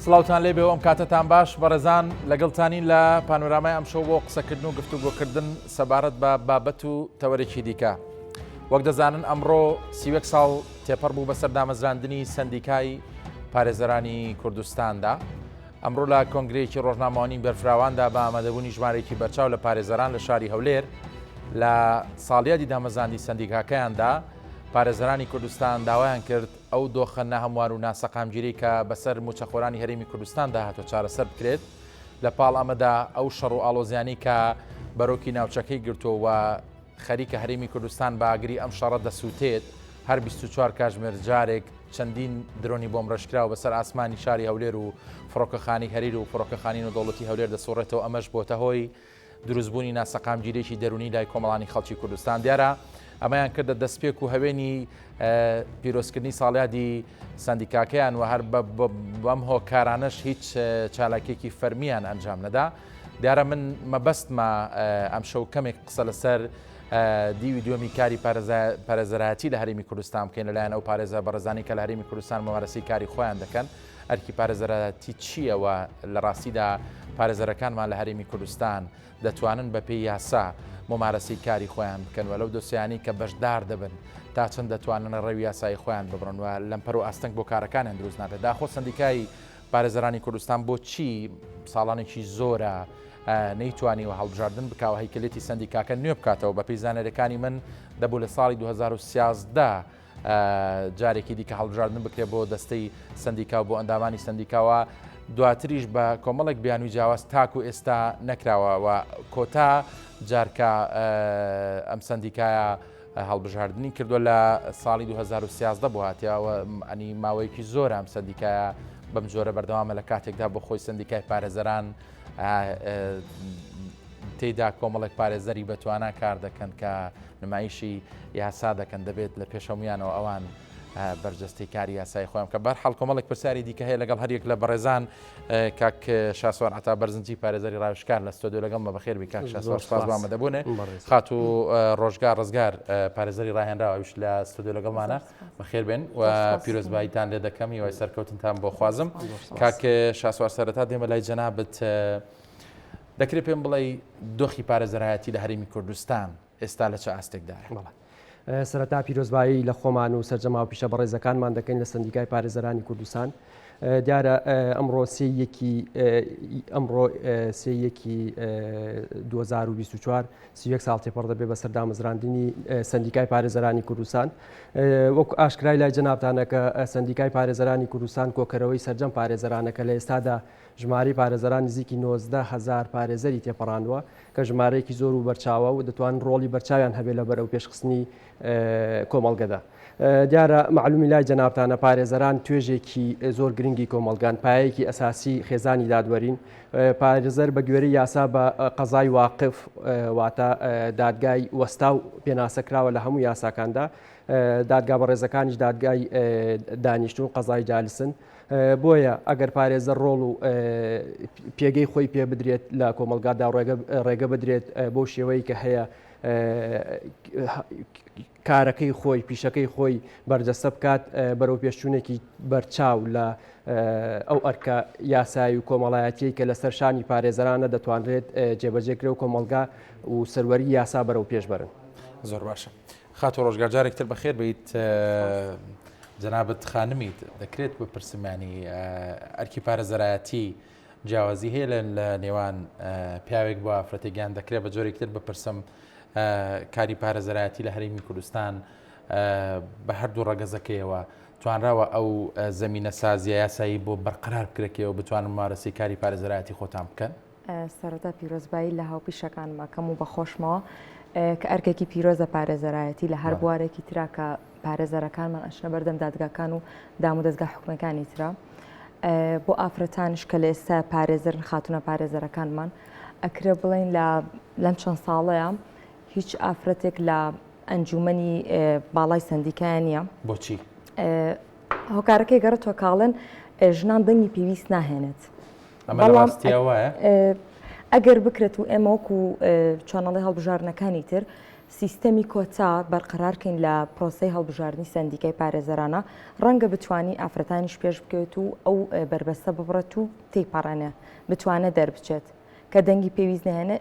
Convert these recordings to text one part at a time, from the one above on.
سڵاوتان لێبێ ئەم کاتتان باش بەڕێزان لەگەڵتانین لە پانۆرامای ئەمشەو بۆ قسەکردن و گفتوگۆکردن سەبارەت بە بابەت و تەوەرێکی دیکە. وەک دەزانن ئەمڕۆ 31 ساڵ تێپەڕ بوو بەسەر دامەزراندنی سەندیکای پارێزەرانی کوردستاندا. ئەمڕۆ لە کۆنگرەیەکی ڕۆژنامەوانی بەرفراواندا بە ئامادەبوونی ژمارەیەکی بەرچاو لە پارێزەران لە شاری هەولێر لە ساڵیادی دامەزراندنی سەندیکاکەیاندا پارێزەرانی کوردستان داوایان کرد ئەو دۆخە نەهەموار و ناسەقامگیری کە بەسەر موچەخۆرانی هەرێمی کوردستاندا هاتۆ چارەسەر بکرێت لە پاڵ ئەمەدا ئەو شەڕ و ئاڵۆزیانی کە بەرۆکی ناوچەکەی گرتووە و خەریکە هەرێمی کوردستان باگری ئەم شەڕە دەسووتێت هەر 24 کاتژمێر جارێک چەندین درۆنی بۆم ڕشکراوە بەسەر ئاسمانی شاری هەولێر و فڕۆکەخانی هەریر و فڕۆکەخانی نەودەوڵەتی هەولێر دەسوڕێتەوە. ئەمەش بۆتە هۆی دروستبوونی ناسەقامگیرێکی دەرونی لای کۆمەڵانی خەڵکی کوردستان. دیارە ئەمەیان کردە دەستپێک و هەوێنی پیرۆزکردنی ساڵیادی سەندیکاکەیان و هەر بەم هۆکارانەش هیچ چالاکێکی فەرمیان ئەنجام نەدا. دیارە من مەبەستمە ئەم شەو کەمێک قسە لەسەر دیوی دووەمی کاری پارێزەرایەتی لە هەرێمی کوردستان بکەین لەلایەن ئەو پارێزە بەڕێزانی کە لە هەرێمی کوردستان مەمارەسەی کاری خۆیان دەکەن. ئەرکی پارێزەرایەتی چییەوە لە ڕاستیدا پارێزەرەکانمان لە هەرێمی کوردستان دەتوانن بە پێی یاسا ممارەسەی کاری خۆیان بکەن و لەو دۆسیانی کە بەشدار دەبن تا چەند دەتوانن ڕێوی یاسایی خۆیان ببڕن و لەمپەر و ئاستەنگ بۆ کارەکانیان دروست ناکرێت. داخۆ سەندیکای پارێزەرانی کوردستان بۆچی ساڵانێکی زۆرە نەیتوانی و هەڵبژاردن بکاوە هەیکلێتی سەندیکاکە نوێ بکاتەوە. بە پێی زانەرەکانی من دەبوو لە ساڵی 2013 جارێکی دیکە هەڵبژاردن بکرێت بۆ دەستەی سەندیکا و بۆ ئەندامانی سەندیکاوە. دواتریش بە کۆمەڵێک بیانووی جیاواز تاک و ئێستا نەکراوە و کۆتا جارکە ئەم سەندیکایە هەڵبژاردننی کردووە لە ساڵی 2013 بۆ هاتیەوە. ئەنی ماوەیەکی زۆر ئەم سەندیکایە بەم جۆرە بەردەوامە لە کاتێکدا بۆ خۆی سەندیکای پارێزەران تێیدا کۆمەڵێک پارێزەری بەتوانە کار دەکەن کە نمایشی یاسا دەکەن دەبێت لە پێشەویانەوە ئەوان بەرجەستی کاری یاسای خۆیان کە بەرحەڵ کۆمەڵێک پرسیاری دیکە هەیە لەگەڵ هەریەک لە بەڕێزان کاک شاسوار عتا بەرزنجی پارێزەری ڕاوشکار لە ستۆدیۆ لەگەڵمە بەخێر بی کاک شاسوار سپاس بۆ ئامادەبوونێ. خات و ڕۆژگار ڕزگار پارێزەری ڕاهێنراوەویش لە ستۆدیۆ لەگەڵمانە بەخێر بێن و پیرۆزباییتان لێ دەکەم هیوای سەرکەوتنتان بۆ خوازم. کاک شاسوار سەرەتا دێمە لای جەنابەت دەکرێت پێم بڵێ دۆخی پارێزەرایەتی لە هەرێمی کوردستان ئێستا لە چه ئاستێکدایە؟ سەرەتا پیرۆزبایی لە خۆمان و سەرجەما و پیشە بەڕێزەکانمان دەکەین لە سەندیکای پارێزەرانی کوردستان. دیارە ئەمڕۆ سێیەکی 2024 31 ساڵ تێپەڕ دەبێت بەسەر دامەزراندنی سەندیکای پارێزەرانی کوردستان. وەک ئاشکرای لای جەنابتانە کە سەندیکای پارێزەرانی کوردستان کۆکەرەوەی سەرجەم پارێزەرانەکە لە ئێستادا ژماری پارێزەران نزیکی 19,000 پارێزەری تێپەڕاندووە کە ژمارەیەکی زۆر و بەرچاوە و دەتوان ڕۆڵی بەرچاویان هەبێت لە بەرەو پێشخستنی کۆمەڵگەدا. دیارە معلومی لای جەنابتانە پارێزەران توێژێکی زۆر گرنگی کۆمەلگان پایەیەکی ئەساسی خێزانی دادوەرین. پارێزەر بە گوێرەی یاسا بە قەزای واقف واتە دادگای وەستا و پێناسەکراوە لە هەموو یاساکاندا. دادگا بەڕێزەکانیش دادگای دانیشتون قەزای جالسن. بۆیە ئەگەر پارێزەر ڕۆڵ و پێگەی خۆی پێ بدرێت لە کۆمەلگادا ڕێگە بدرێت بۆ شێوەیە کە هەیە کارەکەی خۆی پیشەکەی خۆی بەرجەستە بکات بەرەو پێشچوونێکی بەرچاو لە ئەو ئەرکە یاسایی و کۆمەڵایەتی کە لەسەر شانی پارێزەرانە دەتوانرێت جێبەجێکرێ و کۆمەلگا و سەروەری یاسا بەرەو پێش بەرن. زۆر باشە. خاتۆ ڕۆژگار جارێکتر بەخێر بیت جەنابەت خانمیت دەکرێت بپرسمانی ئەرکی پارێزەرایەتی جیاوازی هەیە لە نێوان پیاوێک بۆ ئافرەتێکیان دەکرێت بە جۆرێکتر بپرسم کاری پارێزەرایەتی لە هەرێمی کوردستان بە هەردوو ڕەگەزەکەیەوە توانراوە ئەو زەمینە سازیە یاسایی بۆ بەرقرار بکرێتەوە بتوانن مارەسی کاری پارێزەرایەتی خۆتان بکەن؟ سەرەتا پیرۆزبایی لە هاوپیشەکانمە کەم و بەخۆشمەوە کە ئەرکێکی پیرۆزە پارێزەرایەتی لە هەر بوارێکی ترا کە پارێزەرەکانمان ئەشنە بەردەم دادگاکان و دام و دەستگا حکومەکانی ترا بۆ ئافرەتانش کە لە ئێستا پارێزەرن خاتونە پارێزەرەکانمان ئەکرێ بڵێن لەم چەند ساڵەیە هیچ ئافرەتێک لە ئەنجومەنی باڵای سەندیکایان نییە. بۆچی؟ هۆکارەکەی گەڕێتەوە کاڵێن ژنان دەنگی پێویست ناهێنێت. ئەمە لە ڕاستیە وایە؟ ئەگەر بکرێت و ئێمە وەکو چۆنەڵی هەڵبژارنەکانی تر سیستەمی کۆتا بەرقەرارکەین لە پرۆسی هەڵبژاردننی سندیکای پارێزەرانە ڕەنگە بتوانی ئافرەتانیش پێش بکەوێت و ئەو بربەستە ببڕێت و تێیپەڕێنە بتوانە دەربچێت کە دەنگی پێویست نهێنێ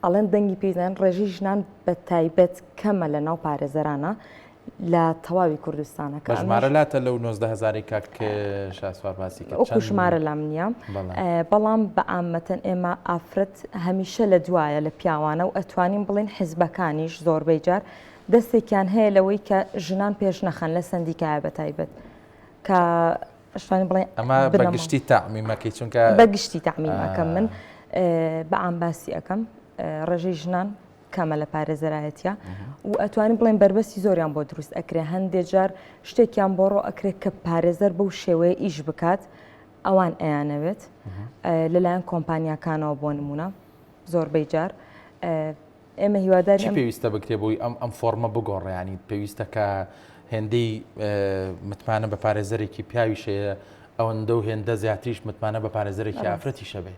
ئەڵێن دەنگی پێویستیان ڕێژی ژنان بە تایبەت کەمە لە ناو پارێزەرانە لە تەواوی کوردستانە کە ژمارە لاتە لەو 90,000 کاک شاسوار باسی کرد ئەو ژمارە لام نییە بەڵام بە عامەتەن ئێمە ئافرەت هەمیشە لە دوایە لە پیاوانە و ئەتوانین بڵێن حیزبەکانیش زۆربەی جار دەستێکیان هەیە لەوەی کە ژنان پێش نەخەن لە سندیکایە بە تایبەت کە شتانی بڵێن ئەمە بەگشتی تاعمیمەکەی چونکە بەگشتی تاعمیمەکەم من بە عام باسی ئەەکەم ڕێژەی ژنان کەمە لە پارێزەرایەتە و ئەتوانین بڵێن بربەستی زۆریان بۆ دروست ئەکرێ هەندێک جار شتێکیان بۆ ڕۆ ئەکرێت کە پارێزەر بەو شێوەیە ئیش بکات ئەوان ئەیانەوێت لەلایەن کۆمپانیاکانەوە بۆ نمونە زۆربەی جار ئێمە هیواداری پێویستە بکرێ بۆی ئەم فۆرمە بگۆڕیانی پێویستە کە هێندەی متمانە بە پارێزەرێکی پیاویشەیە ئەوەندە و هێندە زیاتریش متمانە بە پارێزەرێکی ئافرەتی شەبێ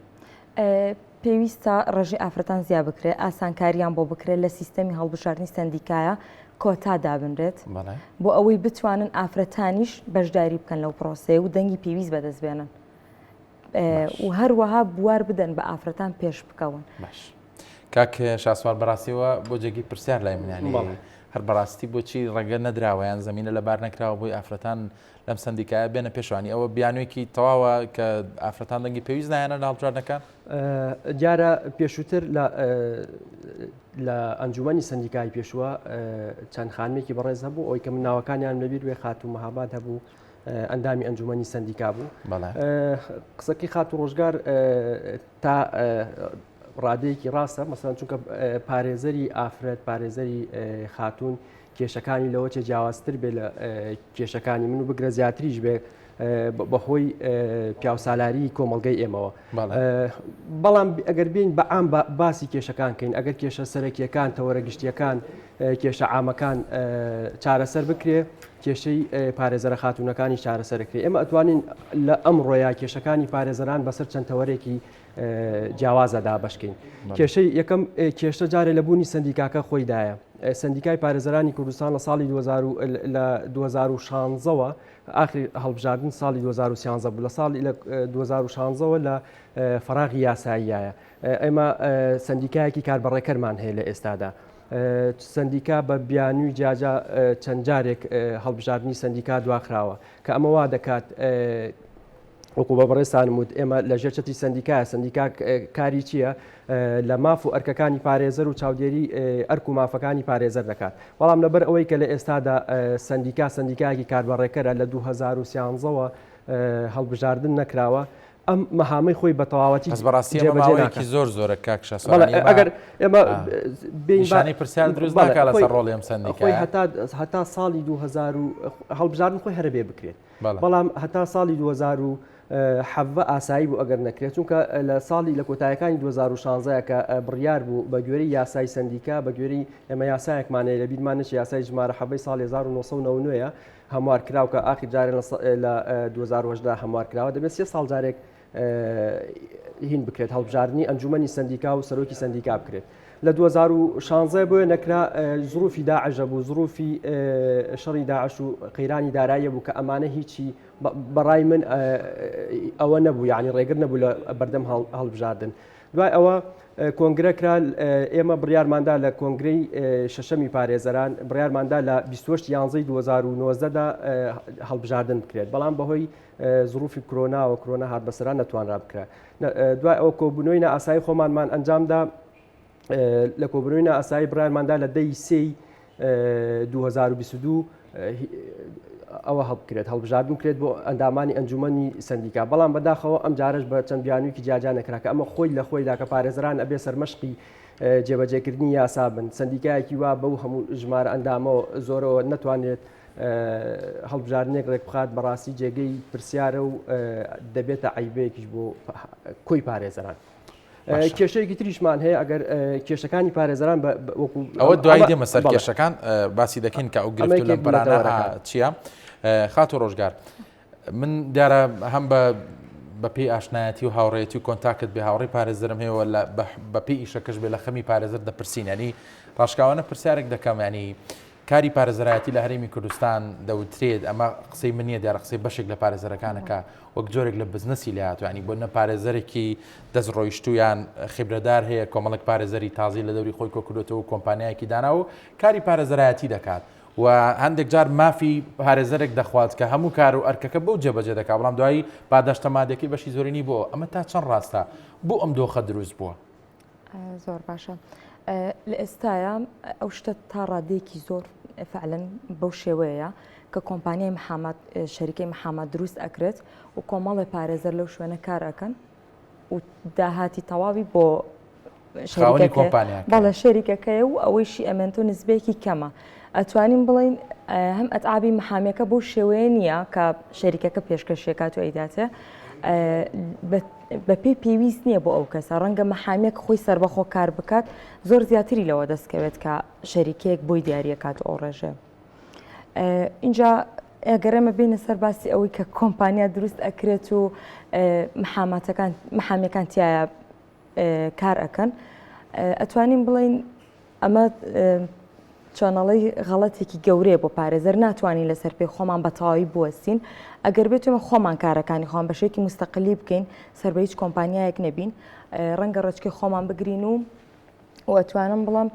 پێویستە ڕێژی ئافرەتان زیاد بکرێت ئاسانکاریان بۆ بکرێت لە سیستەمی هەڵبژاردننی سندیکایە کۆتا دابنرێت بۆ ئەوەی بتوانن ئافرەتانیش بەشداری بکەن لەو پرۆسەیە و دەنگی پێویست بەدەستبێنن و هەروەها بوار بدەن بە ئافرەتان پێش بکەون باش کاک شاسوار بەڕاستیەوە بۆ جێگی پرسیار لای منیانی هەر بەڕاستی بۆچی ڕەنگە نەدراوەیان زمینە لەبار نەکراوە بۆی ئافرەتان لەم سندیکایە بێنە پێشوانی ئەوە بیانوێکی تەواوە کە ئافرەتان دەنگی پێویست نایەنە لە هەڵبژاردنەکان دیارە پێشووتر لە ئەنجومەنی سندیکای پێشووە چەند خانمێکی بەڕێز هەبوو ئەوی کە من ناوەکانیان لەبیر وێ خات و مەهاباد هەبوو ئەندامی ئەنجومەنی سندیکا بوو قسەکی خات و ڕۆژگار تا ڕادەیەکی ڕاستە مەسەڵەن چونکە پارێزەری ئافرەت پارێزەری خاتون کێشەکانی لەوە چێ جیاوازتر بێ لە کێشەکانی من و بگرە زیاتریش بێ بەهۆی پیاوسالاری کۆمەڵگەی ئێمەوە بەڵام ئەگەر بین بە عام باسی کێشەکان کەین ئەگەر کێشە سەرەکیەکان تەوەرەگشتیەکان کێشە عامەکان چارەسەر بکرێ کێشەی پارێزەرە خاتونەکانی چارەسەرکرێ ئێمە ئەتوانین لە ئەمڕۆیە کێشەکانی پارێزەران بەسەر چەند تەوەرێکی جیاوازەدا بەشکەین کێشەی یەکەم کێشە جارێ لە بوونی سندیکاکە خۆیدایە سندیکای پارێزەرانی کوردستان لە ساڵی 2016ەوە ئاخری هەڵبژاردن ساڵی 2013 بوو لە ساڵی 2016ەوە لە فەراغی یاساییایە ئێمە سندیکایەکی کاربەڕێکەرمان هەیە لە ئێستادا سندیکا بە بیانووی جاجا چەند جارێک هەڵبژاردننی سندیکا دواخراوە کە ئەمە وا دەکات وەکو بە بەڕێستانم وت ئێمە لە ژێرچەتی سندیکایە سندیکا کاری چییە لە ماف و ئەرکەکانی پارێزەر و چاودێری ئەرک و مافەکانی پارێزەر دەکات بەڵام لەبەر ئەوەی کە لە ئێستادا سندیکایەکی کاربەڕێکەرە لە 2013ەوە هەڵبژاردن نەکراوە ئەم مەهامەی خۆی بە تەواوەتی بەڕاستیەوەیەکی زۆر کاک ئەگەر ئێمە نیشانەی پرسیار دروست ناکات لەسەر ڕۆڵی ئەم سندیکای هەتا ساڵی 2000 هەڵبژاردن خۆی هەرە بکرێت بەڵام هەتا ساڵی 2007 ئاسایی بوو ئەگەر نەکرێت چونکە لە ساڵی لە کۆتایەکانی 2016 کە بڕیار بوو بە گوێرەی یاسای سندیکا بە گوێرەی ئێمە یاسایەکمانەیە لە بیرمانش یاسای ژمارە حەبەی ساڵی 1990 هەموار کراو کە ئاخر جارێ لە 2010 هەموار کراوە دەبێت 3 ساڵ جارێک هین بکرێت هەڵبژاردننی ئەنجومەنی سندیکا و سەرۆکی سندیکا بکرێت لە 2016 بۆیە نەکرا زروفی داعش بوو زروفی شەڕی داعش و قەیرانی داراییە بوو کە ئەمانە هیچی بەڕای من ئەوە نەبوو یعنی ڕێگر نەبوو لە بەردەم هەڵبژاردن دوای ئەوە کۆنگرەکرا ئێمە بڕیارماندا لە کۆنگرەی شەشەمی پارێزەران بڕیارماندا لە 28 یانزەی 2019دا هەڵبژاردن بکرێت بەڵام بەهۆی زروفی کۆرۆنا و کۆرۆنا هات بەسەران نەتوانرا بکرێت دوای ئەوە کۆبوونەوەی ئاسایی خۆمانمان ئەنجامدا لە کۆبوونەوەی ئاسایی بڕیارماندا لە 10 سێی 2022 ئەوە هەڵبکرێت هەڵبژاردن کرێت بۆ ئەندامانی ئەنجومەنی سندیکا بەڵام بەداخەوە ئەم جارش بە چەند بیانوویکی جاجا نەکرا کە ئەمە خۆی لە خۆیدا کە پارێزەران ئەبێ سەرمەشقی جێبەجێکردنی یاسا بن سندیکایەکی وا بەو هەموو ژمارە ئەندامەوە زۆرەوە نەتوانێت هەڵبژاردنێک ڕێک بخات بەڕاستی جێگەی پرسیارە و دەبێتە عیبەیەکیش بۆ کۆی پارێزەران کێشەیەکی تریشمان هەیە ئەگەر کێشەکانی پارێزەران ئەوە دوای دێمە سەر کێشەکان باسی دەکەین کە ئەو گرفت لەم بەرانە چییە خات و ڕۆژگار من دیارە هەم بە بەپی ئاشنایەتی و هاوڕێتی و کۆنتاکت بێ هاوڕێی پارێزەرم هەیە لە بەپی ئیشەکەش بێ لە خەمی پارێزەر دەپرسین ینی ڕاشکاوانە پرسیارێک دەکەم ینی کاری پارێزەرایەتی لە هەرێمی کوردستان دەوترێت ئەمە قسەی منیە دیارە قسەی بەشێک لە پارێزەرەکانەکە وەک جۆرێک لە بزنسی لە هاتوو ینی بۆ نە پارێزەرێکی دەست ڕۆیشتویان خبرەدار هەیە کۆمەڵک پارێزەری تازی لە دەوری خۆی کۆکردێتەوە و کۆمپانیایەکی دانا و کاری پارێزەرایەتی دەکات و هەندێک جار مافی پارێزەرێک دەخوات کە هەموو کار و ئەرکەکە بەو جێبەجێ دەکات بەڵام دوایی پاداشتە مادەکەی بەشی زۆرینی بۆ ئەمە تا چەند ڕاستە بۆ ئەم دۆخە دروست بووە زۆر باشە لە ئێستاە ئەو شتە تا ڕادەیەکی زۆر فعلەن بەو شێوەیە کە کۆمپانیای محەممەد شەریکەی محەممەد دروست ئەکرێت و کۆمەڵی پارێزەر لەو شوێنە کار ئەەکەن و داهاتی تەواوی بۆ بەڵێ شەریکەکەی و ئەوەیشی ئەمێنتۆ نزبێکی کەمە ئەتوانین بڵین هەم ئەتعابی محامیەکە بۆ شێوەیە نییە کە شەریکەکە پێشکەشێکات و ئەیداتێ بە پێی پێویست نییە بۆ ئەو کەسە ڕەنگە محامیەک خۆی سربەخۆ کار بکات زۆر زیاتری لەوە دەستکەوێت کە شەریکەیەک بۆی دیارریەکات ئەو ڕێژێ اینجا ئەگەرەمە بینە سەر باسی ئەوەی کە کۆمپانیا دروست ئەکرێت و محامیەکان تایە کار ئەەکەن ئەتوانین بڵین ئەمە چۆنەڵی غەڵەتێکی گەورەیە بۆ پارێزەر ناتوانین لەسەر پێی خۆمان بە تەواوی بوەستین ئەگەر بێتمە خۆمان کارەکانی خۆمان بەشێکی مستەقلی بکەین سەر بە هیچ کۆمپانیایەک نەبین ڕەنگە ڕێچکەی خۆمان بگرین و ئەتوانم بڵام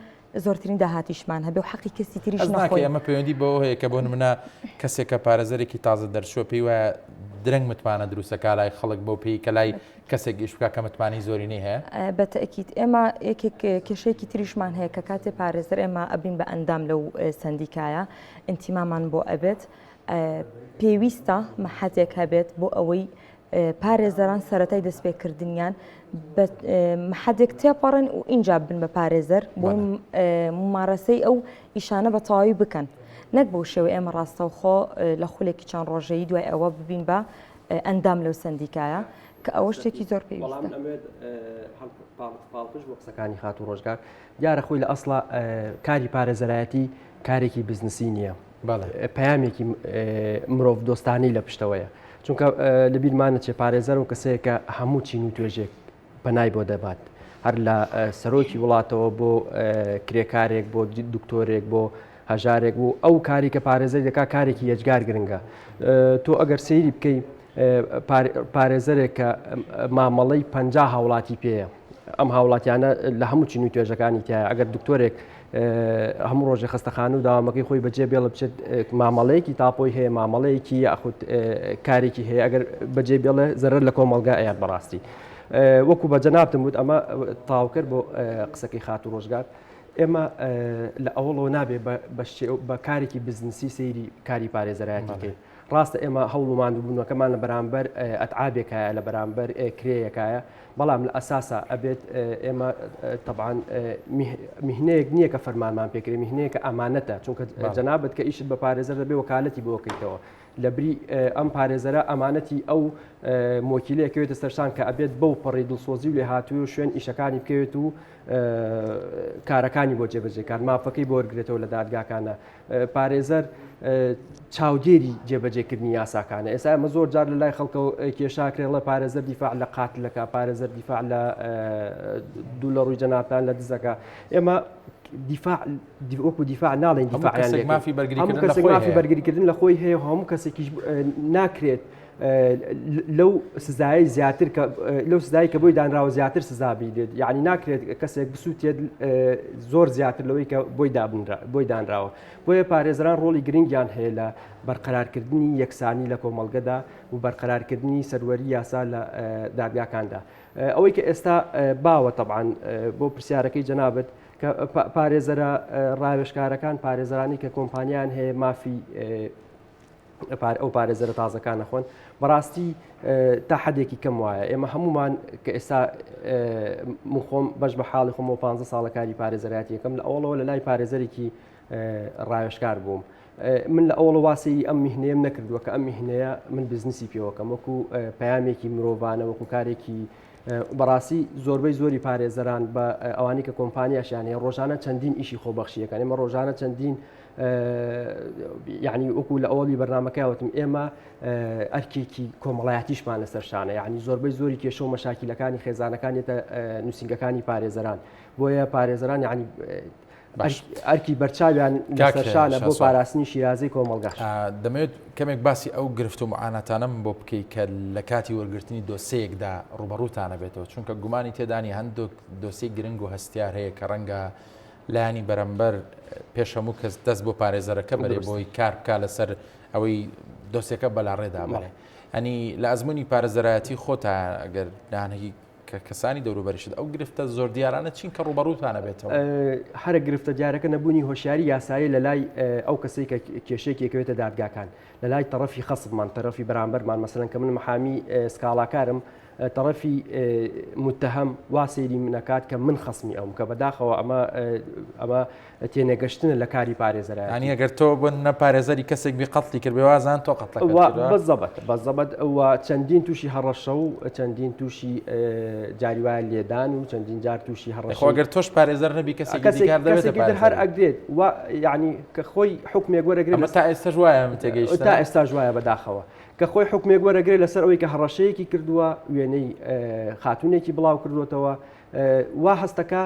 زۆرترین داهاتیشمان هەبێ و حەقی کەسی تریش نەخۆی ئەمە پەیوەندی بەوە هەیە کە بۆ نمونە کەسێکە پارێزەرێکی تازە دەرچووە پێی وایە درەنگ متمانە دروستەکە لای خەڵک بۆ پێی کە لای کەسێک گەشت بکە کە متمانی زۆرینەی هەیە بەتەکیید ئێمە یەکێک کێشەیەکی تریشمان هەیە کە کاتێ پارێزەر ئێمە ئەبین بە ئەندام لەو سندیکایە ئینتیمامان بۆ ئەبێت پێویستە مەحەتێک هەبێت بۆ ئەوەی پارێزەران سەرەتای دەستپێکردنیان محەدێک تێپەڕن و ئینجا بن بە پارێزەر بۆ ممارەسەی ئەو ئیشانە بە تەواوی بکەن نەک بۆ شێوە ئێمە ڕاستەوخۆ لە خولێکی چەند ڕۆژەیی دوای ئەوە ببین بە ئەندام لەو سندیکایە کە ئەوە شتێکی زۆر پێویستە پاڵپش بۆ قسەکانی خات و ڕۆژگار دیارە خۆی لە ئەسڵا کاری پارێزەرایەتی کارێکی بزنسی نییە پەیامێکی مرۆڤ دۆستانی لە پشتەوەیە چونکە لەبیرمانە چێ پارێزەر و کەسەیە کە هەموو چین و توێژێک پەنای بۆ دەبات هەر لە سەرۆکی وڵاتەوە بۆ کرێکارێک بۆ دکتۆرێک بۆ هەژارێک بوو ئەو کاری کە پارێزەر دەکا کارێکی یەجگار گرنگە تۆ ئەگەر سەیری بکەی پارێزەرێک کە مامەڵەی 50 هاوڵاتی پێەیە ئەم هاوڵاتیانە لە هەموو چین و توێژەکانی تایە ئەگەر دکتۆرێک هەموو ڕۆژێ خستەخان و داوامەکەی خۆی بەجێ بێڵە بچێت مامەڵەیەکی تاپۆی هەیە مامەڵەیەکی یاخود کارێکی هەیە ئەگەر بەجێ بێڵێ زەرەر لە کۆمەڵگا ئەیان بەڕاستی وەکو بە جەنابتم وت ئەمە تاوکرد بۆ قسەکەی خات و ڕۆژگار ئێمە لە ئەوڵەوە نابێ بە کارێکی بزنسی سەیری کاری پارێزەرایەتیکەین ڕاستە ئێمە هەوڵ و ماندووبوونەکەمان لە بەرامبەر ئەتعابێکایە لە بەرامبەر کرێیەکایە بەڵام لە ئەساسا ئەبێت ئێمە طبعاً میهنەیەک نییە کە فەرمانمان پێکرێ میهنەیەکە ئەمانەتە چونکە جەنابەت کە ئیشت بە پارێزەر دەبێ وەکالەتی بۆکەیتەوە لەبری ئەم پارێزەرە ئەمانەتی ئەو مۆکیلەیەکەوێتە سەرشان کە ئەبێت بەو پەڕی دڵسۆزی و لێ هاتووی و شوێن ئیشەکانی بکەوێت و کارەکانی بۆ جێبەجێکار مافەکەی بۆ وەرگێتەوە لە دادگاکانە پارێزەر چاودێری جێبەجێکردنی یاساکانە ئێستا ئەمە زۆر جار لە لای خەڵکەوە کێشاکرێڵە پارێزەر دیفاع لە قاتلەکە پارێزەر دیفاع لە دوو لە ڕووی جەنابان لە دزەکە ئێمە وەکو دیفاع ناڵێن دیفاعیان کەسێک مافی بەرگریکردن لە خۆی هەیە هەموو کەسێکیش ناکرێت لەو سزایی زیاتر لەو سزایی کە بۆی دانراوە زیاتر سزابی دێت یعنی ناکرێت کەسێک بسووتێت زۆر زیاتر لەوەی کە بۆی دانراوە بۆیە پارێزران ڕۆڵی گرنگیان هەیە لە بەرقەرارکردنی یەکسانی لە کۆمەڵگەدا و بەرقەرارکردنی سەروەری یاسا لە دادگاکاندا ئەوەی کە ئێستا باوە طبعاً بۆ پرسیارەکەی جەنابەت کە پارێزەرە ڕاوێژکارەکان پارێزەرانی کە کۆمپانیان هەیە مافی ئەو پارێزەرە تازەکان نەخۆن بەڕاستی تا حدێکی کەم وایە ئێمە هەمومان کە ئێستا من خۆم بەش بە حاڵی خۆم و 15 ساڵەکاری پارێزەرایەتی یەکەم لە ئەوڵەوە لە لای پارێزەرێکی ڕاوێژکار بووم من لە ئەوڵ واسی ئەم میهنەیەم نەکردووە کە ئەم میهنەیە من بزنسی پێوەکەم وەکو پەیامێکی مرۆڤانە وەکو کارێکی بەڕاستی زۆربەی زۆری پارێزەران بە ئەوانی کە کۆمپانیاشیانەیە ڕۆژانە چەندین ئیشی خۆبەخشیەکان ئێمە ڕۆژانە چەندین یعنی وەکو لە ئەوڵی بەرنمەکەوتم ئێمە ئەرکێکی کۆمەڵایەتیشمان لەسەرشانە یعنی زۆربەی زۆری کێشە و مەشاکیلەکانی خێزانەکانێتە نووسنگەکانی پارێزەران بۆیە پارێزەران یعنی ئەرکی بەرچاویان لەسەرشانە بۆ پاراستنی شیرازەی کۆمەڵگەش. دەمەوێت کەمێک باسی ئەو گرفت و معاناتانم بۆ بکەیت کە لە کاتی وەرگرتنی دۆسەیەکدا ڕوبەڕووتانە بێتەوە چونکە گومانی تێدانی هەندێک دۆسی گرنگ و هەستیار هەیە کە ڕەنگە لایانی بەرەمبەر پێش هەموو کەس دەست بۆ پارێزەرەکە بەرێ بۆی کار بکە لەسەر ئەوەی دۆسیەکە بەلاڕێدا بڵێ ئەنی لە ئەزمموی پارێزەرایەتی خۆتە ئەگەر دانەی کە کەسانی دەوروبەریشت ئەو گرفتە زۆر دیارانە چین کە ڕوبەڕووتانە بێتەوە هەرە گرفتە دیارەکە نەبوونی هۆشیاری یاسایی لە لای ئەو کەسەی کە کێشەیەکێکەوێتە دادگاکان لە لای تەرەفی خەسبمان تەرەفی بەرامبەرمان مەسەلەن کە من محامی سکاڵاکارم تەرەفی متهم وا سەیری منەکات کە من خەسمی ئەوم کە بەداخەوە ئەمە تێنەگەشتنە لە کاری پارێزەرایەتی ئەنی ئەگەر تۆ بن نە پارێزەری کەسێک بێ قەتڵی کرد بێوازان تۆ قەتڵەکە بەزەبەت ئەوە چەندین تووشی هەڕەشە و چەندین تووشی جاریوای لێدان و چەندین جار تووشی هەڕەشە ئەگەر تۆش پارێزەر نەبی کەسێکی کار دەبێت هەر ئەگرێت و یعنی کە خۆی حکمێک وەرەگرێت تا ئێستا ژوایە تێگەیشت تا ئێستا ژوایە بەداخەوە کە خۆی حکمێک وەرەگرێت لەسەر ئەوەی کە هەڕەشەیەکی کردووە وێنەی خاتونێکی بڵاو کردوێتەوە وا هەستەکە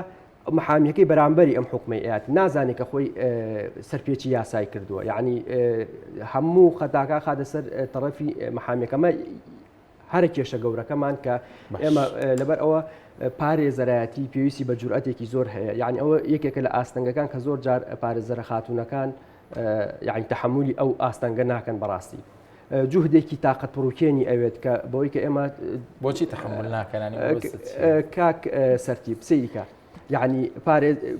محامیەکەی بەرامبەری ئەم حکومەی ئاتی نازانێت کە خۆی سەرپێکی یاسای کردووە یعنی هەموو خەتاکە خاتە سەر تەرەفی محامیەکەمە هەرە کێشە گەورەکەمان کە ئێمە لەبەر ئەوە پارێزەرایەتی پێویستی بە جورئەتێکی زۆر هەیە یعنی ئەوە یەکێکە لە ئاستەنگەکان کە زۆر جار پارێزەرە خاتونەکان یعنی تەحملی ئەو ئاستەنگە ناکەن بەڕاستی جوهدێکی تااقەت پڕوکێنی ئەوێت کە بەوەی کە ئێمە بۆچی تەحمل ناکەنانی کاک سەرتیب سەیریکە یعنی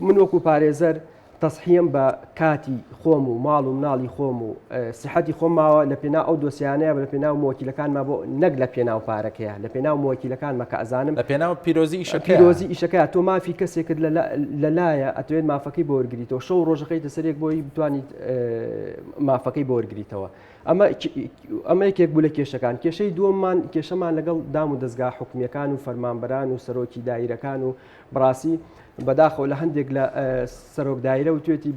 من وەکو پارێزەر تەسحیم بە کاتی خۆم و ماڵ و مناڵی خۆم و سحەتی خۆماوە لە پێناو ئەو دۆسیانەیە لە پێناو موەکیلەکانمان بۆ نەک لە پێناو پارەکەیە لە پێناو موەکیلەکانمە کە ئەزانم لە پێناو پیرۆزی ئیشەکە تۆ مافی کەسێکت لەلایە ئەتوێت مافەکەی بۆ وەرگریتەوە شەو ڕۆژەکەی دەسەرێک بۆی بتوانیت مافەکەی بۆ وەرگریتەوە ئەمە یەکێک بوو لە کێشەکان کێشەی دووەممان کێشەمان لەگەڵ دام و دەستگا حکومیەکان و فەرمانبەران و سەرۆکی دایرەکان و بڕاستی بەداخەوە لە هەندێک لە سەرۆک دایرە و توێتی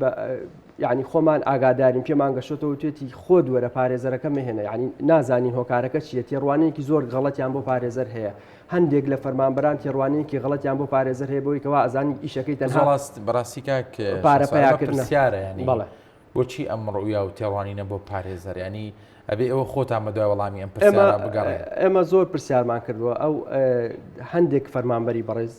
یعنی خۆمان ئاگادارین پێمان گەشتەوە توێتی خۆ دووەرە پارێزەرەکە مهێنە یعنی نازانین هۆکارەکە چیە تێڕوانەیەکی زۆر غەڵەتیان بۆ پارێزەر هەیە هەندێک لە فەرمانبەران تێڕوانەیەکی غەڵەتیان بۆ پارێزەر هەیە بۆی کەوا ئەزانی ئیشەکەی تەنها بەڕاستی کاک پارەپەیاکردنە ینی بۆچی ئەم ڕوویا و تێڕوانینە بۆ پارێزەر ینی ئەبێ ئەوە خۆتان بە دوای وەڵامی ئەم پرسیارە بگەڕێن ئێمە زۆر پرسیارمان کردووە ئەو هەندێک فەرمانبەری بەڕێز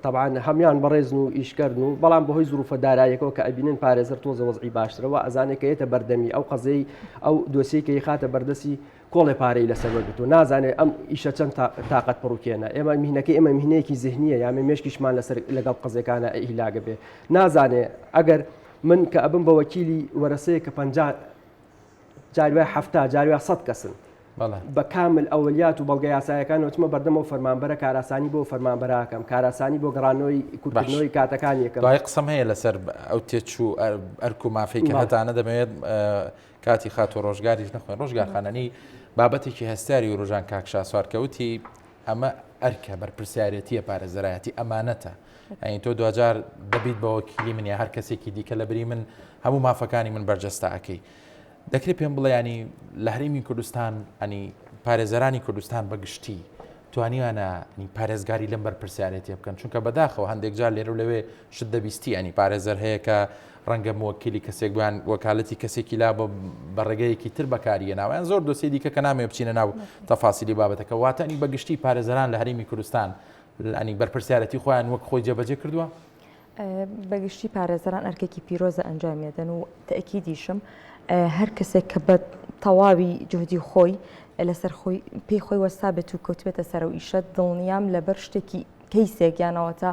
طبعاً هەمیان بەڕێزن و ئیشکردن و بەڵام بەهۆی زروفە داراییەکەەوە کە ئەبینن پارێزەر تۆزە وەزعی باشترەوە ئەزانێکەیەتە بەردەمی ئەو قەزەی ئەو دۆسیەکەی خاتە بەردەسی کۆڵی پارەی لەسەر وەرگتو نازانێت ئەم ئیشە چەند تااقەت پڕوکێنە ئێمە میهنەکەی ئێمە میهنەیەکی ذهنیە یامە مێشکیشمان لەسەر لەگەڵ قەزەکانە ئیلاگە بێ نازانێ ئەگەر من کە ئەبم بە وەکیلی وەرەسەیە کە 50 جاروای 70 جاروای 100 کەسن بە کامل ئەولیات و بەڵگە یاسایەکان وتمە بەردەمەوە فەرمانبەرە کاراسانی بۆ فەرمانبەراکەم کاراسانی بۆ گەڕانەوەی کورتکردنەوەی کاتەکانیەکەم دوای قسەم هەیە لەسەر ئەو تێچوو ئەرک و مافەی کە هەتانە دەمەوێت کاتی خات و ڕۆژگاریش نەخۆین ڕۆژگارخانەنی بابەتێکی هەستاری و ڕۆژان کاکشا سوارکەوتی ئەمە ئەرکە بەرپرسیارەتیە پارێزەرایەتی ئەمانەتە ئەین تۆ دوجار دەبیت بە وەکیلی من یا هەر کەسێکی دیکە لە بری من هەموو مافەکانی من بەرجەستە ئەەکەی دەکرێت پێم بڵێ ینی لە هەرێمی کوردستان ئەنی پارێزەرانی کوردستان بەگشتی توانیوانە پارێزگاری لەم بەرپرسیارەتی بکەن چونکە بەداخەوە هەندێک جار لێرە و لەوێ شت دەبیستی ئەنی پارێزەر هەیە کە ڕەنگە موەکیلی کەسێک بیان وەکالەتی کەسێکی لا بە بەڕێگەیەکی تر بەکاریە ناویان زۆر دۆسی دیکە کە نامێ بچینە ناو تەفاسیلی بابەتەکە واتەنی بەگشتی پارێزەران لە هەرێمی کوردستان ئەنی بەرپرسیارەتی خۆیان وەک خۆی جێبەجێ کردووە بەگشتی پارێزەران ئەرکێکی پیرۆزە ئەنجامێدەن و تەئکیدیشم هەر کەسێک کە بە تەواوی جهدی خۆی لەسەر خۆی پێی خۆی وەستا بێت و کەوتبێتە سەر و ئیشە دڵنیام لەبەر شتێکی کەیسێک یانەوەتە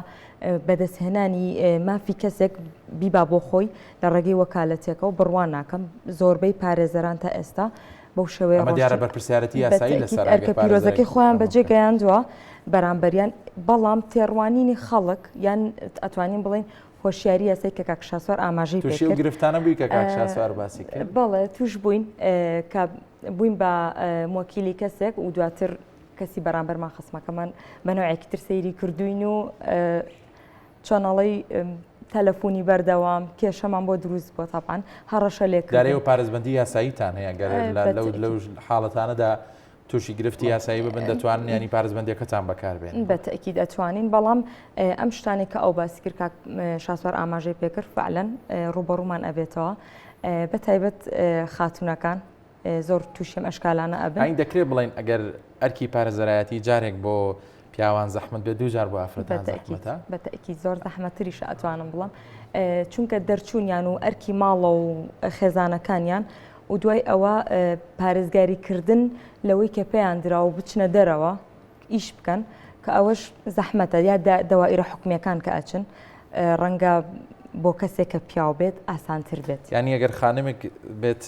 بەدەستهێنانی مافی کەسێک بیبا بۆ خۆی لە ڕێگەی وەکالەتێکە و بڕوان ناکەم زۆربەی پارێزەران تا ئێستا بەو شێوەیە دیارە بەرپرسیارەتی یاسایی لەسەر ئەرکە پیرۆزەکەی خۆیان بەجێ گەیاندووە بەرامبەریان بەڵام تێڕوانینی خەڵک یان ئەتوانین بڵین هۆشیاری یاسای کە کاک شاسوار ئاماژەی تووشی و گرفتانە بووی کە کاک شاسوار باسی کرد بەڵێ توش بووین کە بووین بە مۆکیلی کەسێک و دواتر کەسی بەرامبەرمان خسمەکەمان بەنەوەیەکی تر سەیری کردوین و چۆنەڵی تەلەفۆنی بەردەوام کێشەمان بۆ دروست بۆ تاپان هەڕەشە لێکردین دارەی و پارێزبەندی یاساییتان هەیە گەر لەو حاڵەتانەدا تووشی گرفتی یاسایی ببن دەتوانن ینی پارێزبەندیەکەتان بەکاربێن بەتەکید دەتوانین بەڵام ئەم شتانی کە ئەو باسی کرد کاک شاسوار ئاماژەی پێکرد فعلەن ڕوبەڕوومان ئەبێتەوە بەتایبەت خاتونەکان زۆر تووشیم ئەشکالانە ئەبن ئاین دەکرێت بڵێن ئەگەر ئەرکی پارێزەرایەتی جارێک بۆ پیاوان زەحمت بێ دووجار بۆ ئافرەتان زەحمەتە بەتەکید زۆر زەحمەتریش ئەتوانم بڵم چونکە دەرچوونیان و ئەرکی ماڵە و خێزانەکانیان و دوای ئەوە پارێزگاریکردن لەوەی کە پێیان درا و بچنە دەرەوە ئیش بکەن کە ئەوەش زەحمەتە یا دەوائیرە حکومیەکان کە ئەچن ڕەنگە بۆ کەسێک کە پیاو بێت ئاسانتر بێت یعنی ئەگەر خانمێک بێت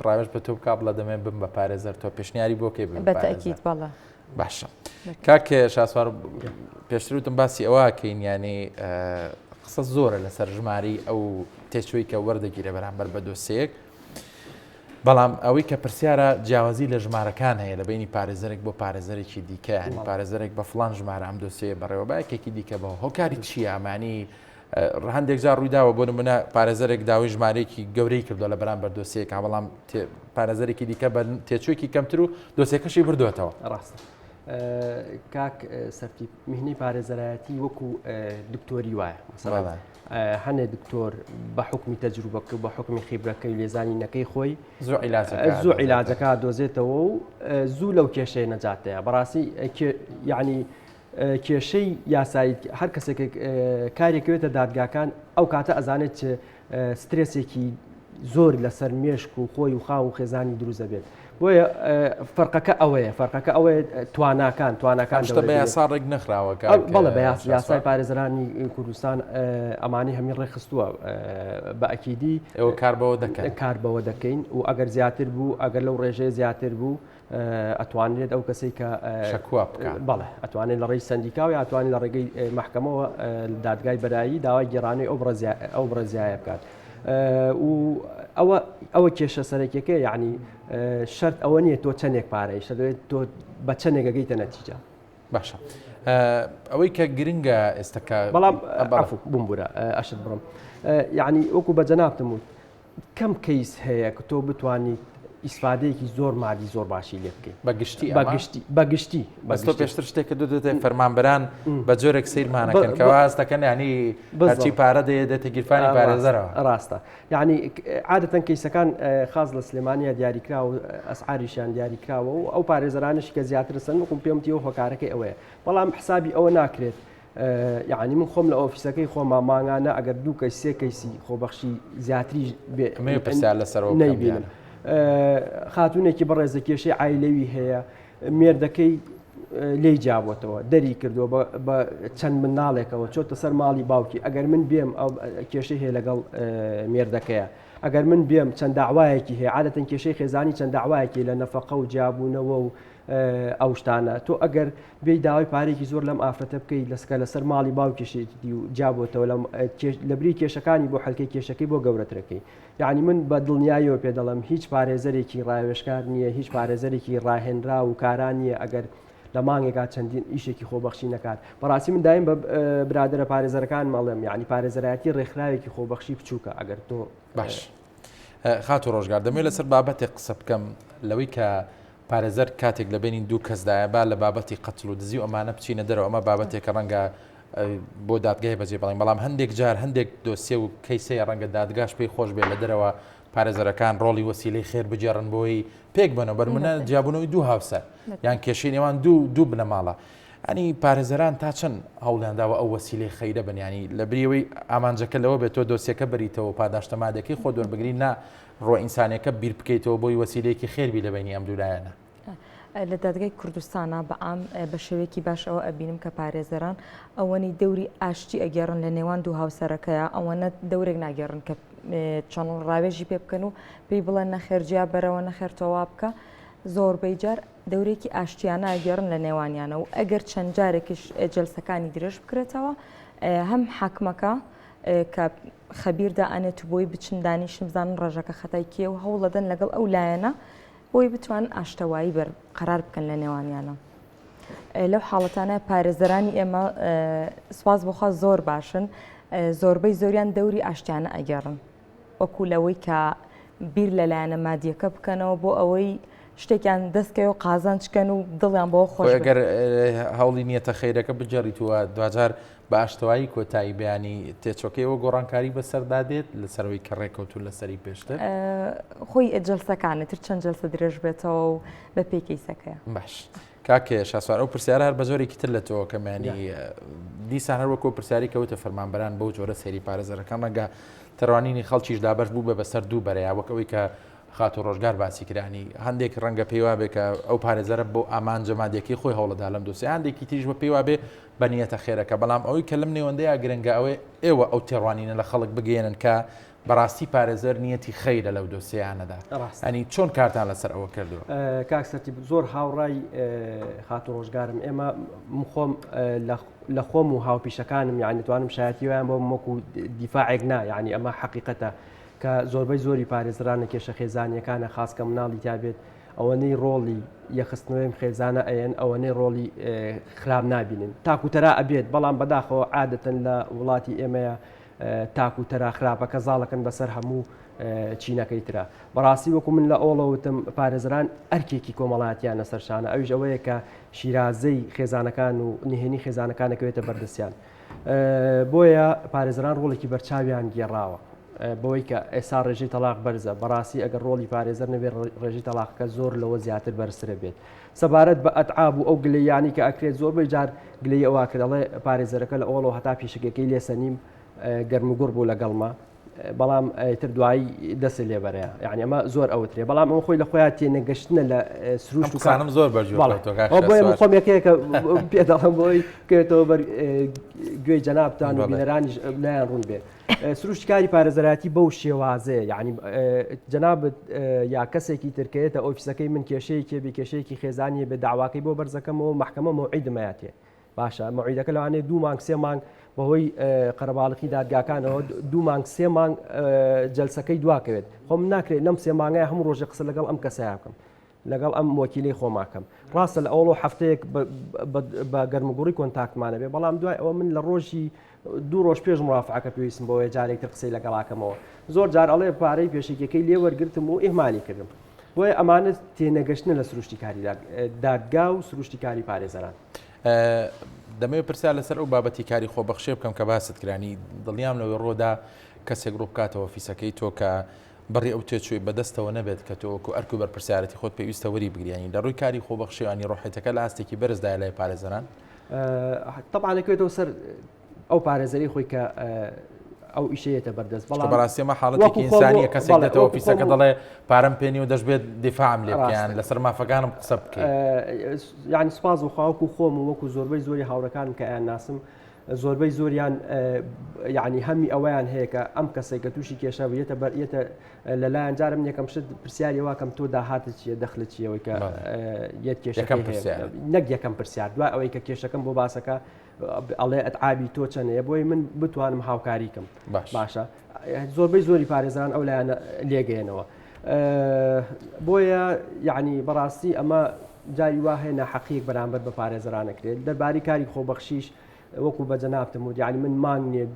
ڕاوێژ بە تۆ بکا بڵە دەمێن بم بە پارێزەر تۆ پێشنیاری بۆ کەی بن بەتەکید بەڵێ باشە کاکێ شاسوار پێشتر وتم باسی ئەوە کەین ینی قسە زۆرە لەسەر ژماری ئەو تێچووی کە وەردەگیرە بەرامبەر بە دۆسەیەک بەڵام ئەوەی کە پرسیارە جیاوازی لە ژمارەکان هەیە لە بینی پارێزەرێک بۆ پارێزەرێکی دیکە ینی پارێزەرێک بە فڵان ژمارە ئەم دۆسەیە بەڕێوەبایەکێکی دیکە بەوە هۆکاری چییە ئەمانی هەندێک جار ڕوویداوە بۆ نمونە پارێزەرێک داوای ژمارەیەکی گەورەی کردو لە بەرامبەر دۆسەیەک بەڵام پارێزەرێکی دیکە بە تێچوویەکی کەمتر و دۆسەکەشی بردوێتەوە ڕاستە کاک سەرتی میهنەی پارێزەرایەتی وەکو دکتۆری وایە هەنێ دکتۆر بە حکمی تەجروبەکە بە حکمی خیبرەکەی لێزانینەکەی خۆی زوو عیلاجەکە دۆزێتەوە و زوو لەو کێشەیە نەجاتەیە بەڕاستی یعنی کێشەی یاسایی هەر کەسێک کارێکوێتە دادگاکان ئەو کاتە ئەزانێت سترێسێکی زۆر لەسەر مێشک و خۆی و خاو و خێزانی دروزە بێت بۆیە فەرقەکە ئەوەیە تواناکان بە یاسا ڕێک نەخراوە بەڵێ بە یاسای پارێزەرانی کوردستان ئەمانی هەمی ڕێخستووە بە ئەکیدی ئەوە کار بەوە دەکەین و ئەگەر زیاتر بوو ئەگەر لەو ڕێژەیە زیاتر بوو ئەتوانێت ئەو کەسەی کە شەکووا بکات بەڵێ ئەتوانێت لە ڕێی سندیکاوی ئەتوانێت لە ڕێگەی محکەمەوە دادگای بەرایی داوای گێڕانەی ئەو بڕێزیایە بکات و ئەوە کێشە سەرەکیەکە یعنی شەرت ئەوە نییە تۆ چەندێک پارەی شەدەوێت تۆ بە چەندێک گەیتە نەتیجە باشە ئەوەی کە گرنگە ئێستاکە بەڵام بمبورە ئەشت بڕم یعنی وەکو بە جەنابتم وت کەم کەیس هەیە کە تۆ بتوانیت ئیسفادەیەکی زۆر مادی زۆر باشی لێ بکەیت بەگشتی بەستۆ پێشتر شتێکە دێتە فەرمانبەران بە جۆرێک سیرمانەکەن کەوازەکەن ینی هەرچی پارە دێتە گیرفانی پارێزەرەوە ڕاستە یعنی عادەتەن کەیسەکان خاز لە سلێمانیا دیاریکرا و ئەسعاریشیان دیاریکراوە و ئەو پارێزەرانشی کە زیاتر سن وەکوم پێم تیەوە هۆکارەکەی ئەوەیە بەڵام حسابی ئەوە ناکرێت یعنی من خۆم لە ئۆفیسەکەی خۆما ماگانە ئەگەر دوو کەس سێ کەیسی خۆبەخشی زیاتری پرسیار لەسەرەوە نەیبینم خاتونێکی بەڕێزە کێشەی عایلەوی هەیە مێردەکەی لێی جابوتەوە دەری کردووە بە چەند مناڵێکەوە چۆتە سەر ماڵی باوکی ئەگەر من بێم ئەو کێشەی هەیە لەگەڵ مێردەکەیە ئەگەر من بێم چەند داوایەکی هەیە عادەتەن کێشەی خێزانی چەند داوایەکی لە نەفەقە و جابوونەوە و ئەو شتانە تۆ ئەگەر بێی داوای پارێکی زۆر لەم ئافرەتە بکەیت لەسەر ماڵی باوکیشێتی و جابوتەوە لە بری کێشەکانی بۆ حەلکەی کێشەکەی بۆ گەورەترەکەی یعنی من بە دڵنیاییەوە پێ دەڵم هیچ پارێزەرێکی ڕاوێشکار نییە هیچ پارێزەرێکی ڕاهێنرا و کاران نییە ئەگەر لە مانگێکا چەندین ئیشێکی خۆبەخشی نەکات بەڕاستی من دایم بە برادرە پارێزەرەکان مەڵێم یعنی پارێزەرایەتی ڕێکخراوێکی خۆبەخشی بچووکە ئەگەر تۆ باش خات و ڕۆژگار دەمێت لەسەر بابەتێک قسە بکەم لەوەی کە پارێزەر کاتێک لە بینین دوو کەسدایە با لە بابەتی قەتڵ و دزی و ئەمانە بچینە دەرەوە ئەمە بابەتێکە ڕەنگە بۆ دادگای بەجێ بڵین بەڵام هەندێک جار هەندێک دۆسیە و کەیسەیە ڕەنگە دادگاش پێی خۆش بێت لە دەرەوە پارێزەرەکان ڕۆڵی وەسیلەی خێر بجێڕن بۆی پێک بنەوە بەرمونە جیابوونەوەی دوو هاوسەر یان کێشەی نێوان دوو بنەماڵە ئەنی پارێزەران تا چەند هەوڵیانداوە ئەو وەسیلەی خەیرە بنیانی لە بریەوەی ئامانجەکە لەوە بێت تۆ دۆسیەکە بریتەوە پاداشتەمادەکەی خۆ دۆربگری نا ڕۆ ئینسانەکە بیر بکەیتەوە بۆی وەسیلەیەکی خێربی لە بینی ئەم دوولایەنە لە دادگای کوردستانە بەعام بە شێوەیەکی باش ئەوە ئەبینم کە پارێزەران ئەوەنی دەوری ئاشتی ئەگەڕن لە نێوان دوو هاوسەرەکەیە ئەوەنە دەورێک ناگەڕن کە چۆن ڕاوێژی پێ بکەن و پێی بڵێن نەخێرجیا بەرەوە نەخێرتەوە بکە زۆربەی جار دەورێکی ئاشتیانە ئەگەڕن لە نێوانیانە و ئەگەر چەند جارێکیش جەلسەکانی درێژ بکرێتەوە هەم حاکمەکە کە خەبیردا ئەنێت بۆی بچن دانیشم بزانن ڕێژەکە خەتای کێ و هەوڵەدەن لەگەڵ ئەو لایەنە بۆی بتوان ئاشتەوایی قەرار بکەن لە نێوانیانە. لەو حاڵەتانە پارێزەرانی ئێمە سواز بخوا زۆر باشن، زۆربەی زۆریان دەوری ئاشتیانە ئەگەڕن وەکو لەوەی کە بیر لەلایەنە مادیەکە بکەنەوە بۆ ئەوەی شتێکیان دەستکەوە و قازان چکەن و دڵیان بۆ خۆش. ئەگەر هەوڵی نیەتە خەیرەکە بجەڕیتووە دوجار بە ئاشتەوایی کۆتایی بەیانی تێچۆکەیەوە گۆڕانکاری بەسەردادێت لەسەرەوەی کە ڕێکەوتو لەسەری پێشتر خۆی جەلسەکانێت تر چەند جەلسە درێژ بێتەوە و بە پێکەیسەکەیە. باش کاکێ شاسوار ئەو پرسیارە هەر بە زۆرێکی تر لە تۆ کەمانی دیسان هەر وەکو پرسیاری کەوتە فەرمانبەران بەو جۆرە سەیری پارێزەرەکان ڕەنگە تەڕوانینی خەڵکیش دابەش بوو بە بەسەر دوو بەرەیە وەکەوەی کە خات و ڕۆژگار باسی کرانی هەندێک ڕەنگە پێیوا بێ کە ئەو پارێزەرە بۆ ئامانجە مادیەکەی خۆی هەوڵەدا لەم دۆسێ هەندێکی تریش بە پێیوا بێ بەنیەتە خێرەکە بەڵام ئەوەی کە لەم نێوەندەیە گرنگە ئەوەی ئێوە ئەو تێڕوانینە لە خەڵک بگەێنن کە بەڕاستی پارێزەر نیەتی خەیرە لەو دۆسییانەدا ئەنی چۆن کارتان لەسەر ئەوە کردووە؟ کاکسەتی زۆر هاوڕای خات و ڕۆژگارم ئێمە خۆم لە خۆم و هاوپیشەکانم یعنی توانم شایەتی ویان بۆ وەکو دیفاعێک نا یعنی ئەمە حەقیقەتە کە زۆربەی زۆری پارێزرانە کێشە خێزانیەکانە خاصکە مناڵی تابێت ئەوەنەی ڕۆڵی یەخستنەوەی خێزانە ئەیەن ئەوەنەی ڕۆڵی خراپ نابینن تاکوتەرا ئەبێت بەڵام بەداخەوە عادەتەن لە وڵاتی ئێمەیە تاکوتەرا خراپەکە زاڵەکەن بەسەر هەموو چینەکەی ترە بەڕاستی وەکو من لە ئۆڵەوتم پارێزران ئەرکێکی کۆمەڵاتیانە سەرشانە ئەویش ئەوەیە کە شیرازەی خێزانەکان و نهێنی خێزانەکانەکەوێتە بەردەستیان بۆیە پارێزران ڕۆڵێکی بەرچاویان گێڕاوە بۆی کە ئێستا ڕێژەی تەلاق بەرزە بەڕاستی ئەگەر ڕۆڵی پارێزەر نەبێت ڕێژەی تەلاقەکە زۆر لەوە زیاتر بەرزترە بێت سەبارەت بە ئەتعاب و ئەو گلەیانی کە ئەکرێت زۆربەی جار گلەی ئەوە کە دەڵێ پارێزەرەکە لە ئۆڵەوە هەتا پیشەکەی لێسەنیم گەرموگوڕ بوو لەگەڵما بەڵام تر دوایی دەست لێبەرەیە یعنی ئەمە زۆر ئەوترێ بەڵام ئەو خۆی لە خۆیان تێنەگەشتنە لە سروشت و کانم زۆر بەرجۆ خۆم یەکەیەکە پێداڵم بۆی کێتەوە بەر گوێی جەنابتان و بینەرانیش لایەن ڕوون بێت سروشتکاری پارێزەراتی بەو شێوازەیە یعنی جەنابەت یا کەسێکی ترکێتە ئۆفیسەکەی من کێشەیەکی بێ کێشەیەکی خێزانی بێ داواکەی بۆ بەرزەکەمەوە محکەمە مەوعیدمەیەتێ باشە مەوعیدەکە لەوانەیە 2 مانگ 3 مانگ بەهۆی قەرەباڵقی دادگاکانەوە 2 مانگ 3 مانگ جەلسەکەی دواکەوێت خۆم ناکرێت لەم 3 مانگای هەموو ڕۆژە قسە لەگەڵ ئەم کەسەیە بکەم لەگەڵ ئەم وەکیلەی خۆماکەم ڕاستە لە ئەوڵۆ هەفتەیەک بە گەرمگوڕی کۆنتاکتمانە بێ بەڵام دوای ئەوە من لە ڕۆژی 2 ڕۆژ پێش مرافعەکە پێویستم بۆیە جارێکتر قسەی لەگەڵاکەمەوە زۆر جار ئەڵێ پارەی پێشێکەکەی لێوەرگرتم و ئێمانی کردم بۆیە ئەمانە تێنەگەشتنە لە سروشتیکاری دادگا و سروشتیکاری پارێزەران دەمەوێت پرسیار لەسەر ئەو بابەتی کاری خۆبەخشێ بکەم کە باست کرانی دڵیام لەوەی ڕۆدا کەسێک ڕوو بکاتەوە فیسەکەی تۆ کە بڕی ئەو تێچووی بەدەستەوە نەبێت کە تۆ وەکو ئەرک و بەرپرسیارەتی خۆت پێویستە وەری بگریانی لە ڕووی کاری خۆبەخشیوانی ڕۆحێتەکە لە ئاستێکی بەرزدای لای پارێزەران طبعا دەکەوێتەوە سەر ئەو پارێزەری خۆی کە ئەو ئیشەیەتە بەردەست بەڵام بەڕاستیمە حاڵەتێکی ئینسانیە کەسێک دێتەوە فیسەکە دەڵێ پارەم پێنی و دەشبێت دیفاعم لێ بکەیان لەسەر مافەکانم قسە بکەین یعنی سوپاس وخواوەکو خۆم و وەکو زۆربەی زۆری هاوڕەکانم کە ئەیان ناسم زۆربەی زۆریان یعنی هەمی ئەوەیان هەیە کە ئەم کەسێک کە تووشی کێشە یەتە لەلایەن جارم یەکەم شت پرسیاری واکەم تۆ داهاتت چیە دەخلت چیەوەی کە یەت کێشەکەم نەک یەکەم پرسیار دوای ئەوەی کە کێشەکەم بۆ باسەکە ئەڵێ ئەتعابی تۆ چەنەیە بۆی من بتوانم هاوکاریکەم باشە زۆربەی زۆری پارێزان ئەو لایەنە لێگەێنەوە بۆیە یعنی بەڕاستی ئەمە جاری وا هەیە ناحەقیەک بەرامبەر بە پارێزەرانەکرێت دەربارەی کاری خۆبەخشیش وەکو بە جەنابتم و یعنی من مانگ نییە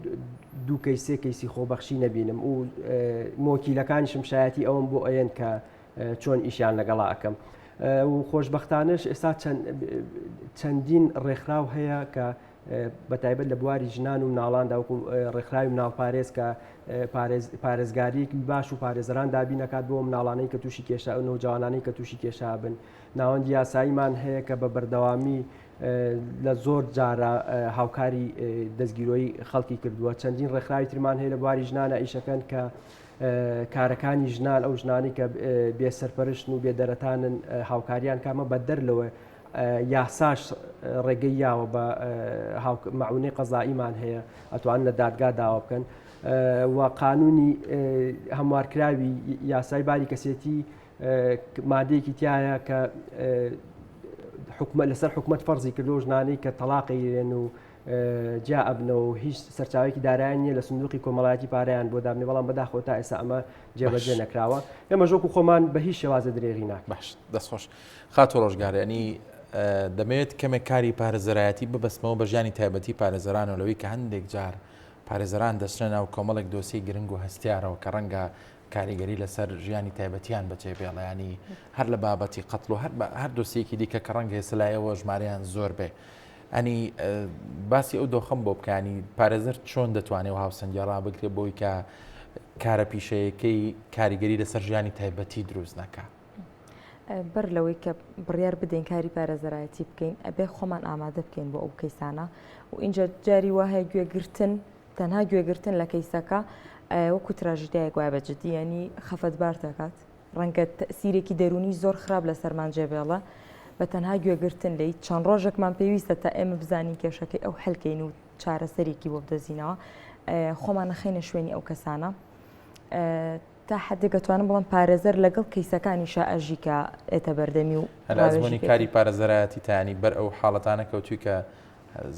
2 کەیس 3 کەیسی خۆبەخشی نەبینم و مۆکیلەکانیشم شایەتی ئەوم بۆ ئەیەن کە چۆن ئیشیان لەگەڵا ئەەکەم و خۆشبەختانش ئێستا چەندین ڕێکخراو هەیە کە بەتایبەت لە بواری ژنان و مناڵاندا وەکو ڕێکخراوی مناڵپارێز کە پارێزگاریەکی باش و پارێزەران دابین نەکات بۆ مناڵانەی کە تووشی کێشە و نەوجوانانەی کە تووشی کێشا بن ناوەندی یاساییمان هەیە کە بە بەردەوامی لە زۆر جارە هاوکاری دەستگیرۆی خەڵکی کردووە چەندین ڕێکخراوی ترمان هەیە لە بواری ژنانە ئیشەکەن کە کارەکانی ژنان ئەو ژنانی کە بێسەرپەرشتن و بێدەرەتانن هاوکاریان کامە بە دەرلەوە یاساش ڕێگەی یاوە بە معونەی قەزاییمان هەیە ئەتوان لە دادگا داوا بکەن و قانونی هەموارکراوی یاسای باری کەسێتی مادەیەکی تایە کە لەسەر حکومەت فەرزی کردو ژنانی کە تەلاقیێن و جا ئەبنەوە هیچ سەرچاوێکی دارایان نییە لە سندوقی کۆمەڵایەتی پارەیان بۆ دابنێ بەڵام بەداخەوە تا ئێستا ئەمە جێبەجێ نەکراوە ئێمە ژۆک و خۆمان بە هیچ شێوازە درێغی ناکەین. باش دەستخۆش خاتۆ ڕۆژگارێنی دەمەوێت کەمێک کاری پارێزەرایەتی ببەستمەوە بە ژیانی تایبەتی پارێزەرانەوەی کە هەندێک جار پارێزەران دەچنە ناو کۆمەڵێک دۆسی گرنگ و هەستیارەوە کە ڕەنگە کاریگەری لەسەر ژیانی تایبەتیان بەجێ بێڵە ینی هەر لە بابەتی قەتڵ و هەر دۆسیەکی دیکە کە ڕەنگە هێسلایەوە ژمارەیان زۆر بێ ئەنی باسی ئەو دۆخەم بۆ بکانی پارێزەر چۆن دەتوانێت و هاوسەنگی ڕابگرێت بۆی کە کارە پیشەیەکەی کاریگەری لەسەر ژیانی تایبەتی دروست نەکە. بەر لەوەی کە بڕیار بدەین کاری پارێزەرایەتی بکەین ئەبێ خۆمان ئامادە بکەین بۆ ئەو کەیسانە و اینجا جاری وایە گوێگرتن تەنها گوێگرتن لە کەیسەکە وەکو تراژیدایەک وایە بەجددی ینی خەفەتبار دەکات ڕەنگە تەسیرێکی دەرونی زۆر خراپ لە سەرمان جێبێڵە بە تەنها گوێگرتن لی چەند ڕۆژێکمان پێویستە تا ئێمە بزانین کێشەکەی ئەو هەلکەین و چارەسەرێکی بۆ بدەزینەوە خۆمان نەخینە شوێنی ئەو کەسانە تا حدێک دەتوانم بڵم پارێزەر لەگەڵ کەیسەکانی شائەژی کە ئێتە بەردەمی و ئەزمموی کاری پارێزەرایەتی تانی بەر ئەو حاڵەتانە کەوتوی کە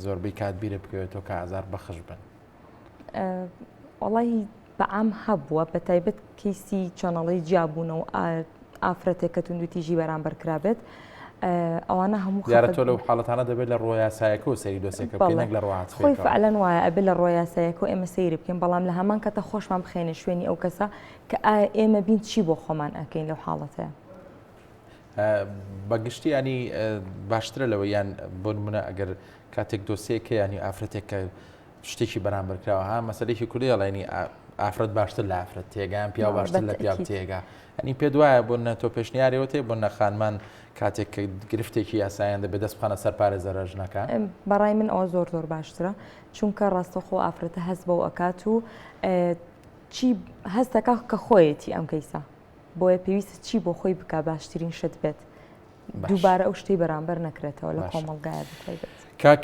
زۆربەی کات بیرە بکەوێتەوە کە ئازار بەخش بن. وڵی بەعام هەبووە بە تایبەت کەیسی چەنەڵی جیابوونەوە ئافرەتێک کە توندوتیژی بەرامبەر ئەوانە هەموو دیارە تۆ لەو حاڵەتانە دەبێت لە ڕۆی یاسایەکە و سەیری دۆسێکە بکەین نەک لە ڕۆحات خۆی فعلەن وایە ئەبێ لە ڕۆی یاسایەکە و ئێمە سەیری بکەین بەڵام لە هەمان کەتە خۆشمان بخێنێ شوێنی ئەو کەسە کە ئێمە بین چی بۆ خۆمان ئەەکەین لەو حاڵەتەیە. بەگشتی ینی باشترە لەوە یان بۆ نمونە ئەگەر کاتێک دۆسیەکە ینی ئافرەتێک کە شتێکی بەرامبەرکراوە ها مەسەلێکی کوردی ئەڵێنی ئافرەت باشتر لە ئافرەت تێگەیان پیا باشتر لە پیا تێگا ئەنی پێ دوایە بۆ نە تۆ پێشنیارەوە تێ بۆ نەخانمان کاتێک کە گرفتێکی یاساییان دەبێت دەست بخانە سەر پارێزەرە ژنەکە. بەڕای من ئەوە زۆر باشترە چونکە ڕاستەخۆ ئافرەتە هەست بەو ئەکات و چی هەستەکە کە خۆیەتی ئەم کەیسە بۆیە پێویستە چی بۆ خۆی بکە باشترین شت بێت دووبارە ئەو شتەی بەرامبەر نەکرێتەوە لە کۆمەڵگایە بێت. کاک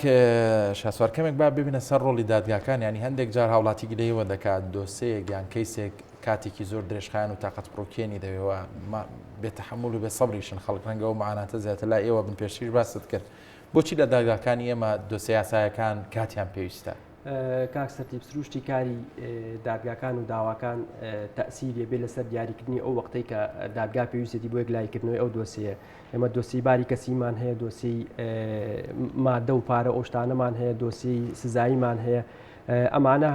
شاسوار کەمێک با ببینە سەر ڕۆڵی دادگاکان ینی هەندێک جار هاوڵاتی گلەیەوە دەکات دۆسەیەک یان کەیسێک کاتێکی زۆر درێژخایەن و تااقەت پرۆکێنی دەوێەوە بێتەحمل و بێ سەبریشن خەڵک ڕەنگە و معاناتە زیاتر لا ئێوە بن پێشتریش باست کرد بۆچی لە دادگاکانی ئێمە دۆسە یاسایەکان کاتیان پێویستە؟ کاک سەرتیب سروشتی کاری دادگاکان و داواکان تەسیریە بێ لەسەر دیاریکردنی ئەو وەختەی کە دادگا پێویستی بۆ یەکلایکردنەوەی ئەو دۆسیە ئێمە دۆسی باری کەسیمان هەیە دۆسی مادە و پارە ئۆشتانەمان هەیە دۆسی سزاییمان هەیە ئەمانە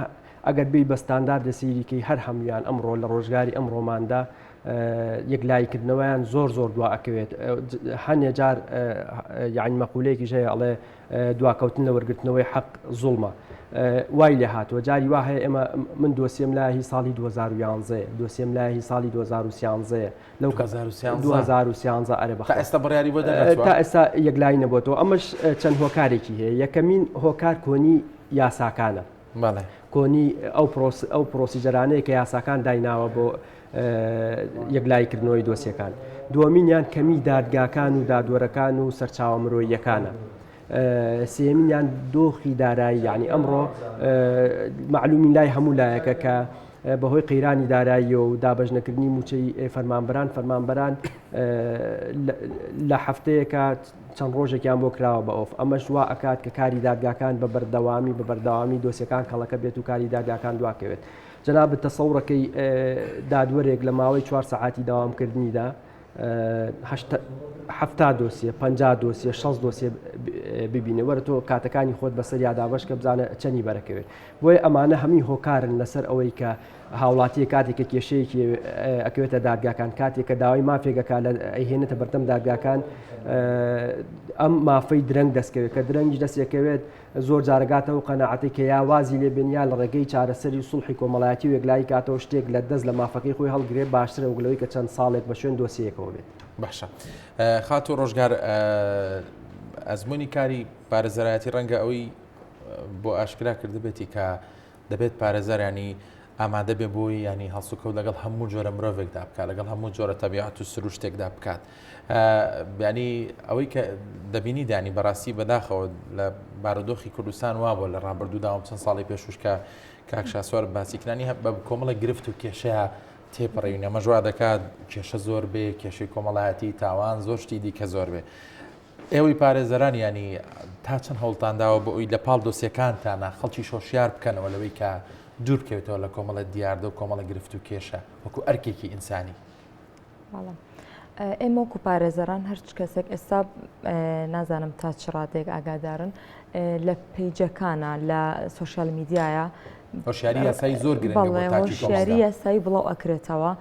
ئەگەر بی بە ستاندارد سیریکەی هەر هەمویان ئەمڕۆ لە ڕۆژگاری ئەمڕۆماندا یەکلایکردنەوەیان زۆر دوا ئەکەوێت هەنێ جار یعنی مەقولەیەکی ژەیە ئەڵێ دواکەوتن لە وەرگرتنەوەی حەق زوڵمە وای لێ هاتووە جاری وا هەیە ئێمە من دۆسیەم لای ساڵی 2011 دۆسیەم لای ساڵی 2013 لەو 2013 ئەرە بە ئێستا بڕیاری بۆ تا ئێستا یەکلای نەبووەوە ئەمەش چەند هۆکارێکی هەیە یەکەمین هۆکار کۆنی یاساکانە کۆنی ئەو پرۆسیجەرانەیە کە یاساکان دایناوە بۆ یەکلایکردنەوەی دۆسیەکان دووەمینیان کەمی دادگاکان و دادوەرەکان و سەرچاوە مرۆییەکانە سێمینیان دۆخی دارایی یعنی ئەمڕۆ معلومی لای هەموو لایەکە کە بەهۆی قەیرانی دارایی و دابەژنەکردنی موچەی فەرمانبەران لە هەفتەیەکە چەند ڕۆژێکیان بۆ کراوە بە ئۆف ئەمەش وا ئەکات کە کاری دادگاکان بە بەردەوامی دۆسیەکان کەڵەکە بێت و کاری دادگاکان دواکەوێت جەناب تەسەوڕەکەی دادوەرێک لە ماوەی 4 سەعاتی داوامکردنیدا 70 دۆسیە 50 دۆسیە 60 دۆسیە ببینێ وەرە تۆ کاتەکانی خۆت بەسەر یادابەش کە بزانە چەنی بەرەکەوێت بۆیە ئەمانە هەمی هۆکارن لەسەر ئەوەی کە هاوڵاتیە کاتێکە کێشەیەکی ئەکەوێتە دادگاکان کاتێککە داوای مافێگەکە لە ئەیهێنێتە بەردەم دادگاکان ئەم مافەی درەنگ دەستکەوێت کە درەنگی دەستێکەوێت زۆر جارگاتەوە قەناعەتی کە یا وازی لێ بنیا لە ڕێگەی چارەسەری سوڵحی کۆمەڵایەتی و یەکلایی کاتەوە شتێک لە دەست لە مافەکەی خۆی هەڵگرێت باشترە وگلەوەی کە چەند ساڵێک بە شوێن دۆسیەکەوە بێت. باشە خاتۆ ڕۆژگار ئەزمموی کاری پارێزەرایەتی ڕەنگە ئەوەی بۆ ئاشکرا کردبێتی کە دەبێت پارێزەرانی ئامادە بێ بۆی ینی هەڵسوکەوت لەگەڵ هەموو جۆرە مرۆڤێکدا بکات لەگەڵ هەموو جۆرە تەبیعەت و سروش شتێکدا بکات ینی ئەوەی کە دەبینی دانی بەڕاستی بەداخەوە لە بارودۆخی کوردستان وا بۆ لە ڕابردووداوە چەند ساڵی پێشوشکە کاک شاسوار باسیکرانی بە کۆمەڵە گرفت و کێشەیە تێپەڕێنە مەژوا دەکات کێشە زۆر بێ کێشەی کۆمەڵایەتی تاوان زۆر شتی دیکە زۆر بێ ئێوەی پارێزەران ینی تا چەند هەوڵتانداوە بۆ ئەوی لە پاڵ دۆسیەکانتانە خەڵکی شۆشیار بکەنەوە لەوەی کە دوور بکەوێتەوە لە کۆمەڵە دیاردە و کۆمەڵە گرفت و کێشە وەکو ئەرکێکی ئینسانی. ئێمە وەکو پارێزەران هەرچ کەسێک ئێستا نازانم تا چ ڕادێک ئاگادارن لە پیجەکانە لە سوۆشیال میدیایە هۆشیاری یاسایی زۆر گرنگە هۆشیاری یاسایی بڵاو ئەکرێتەوە.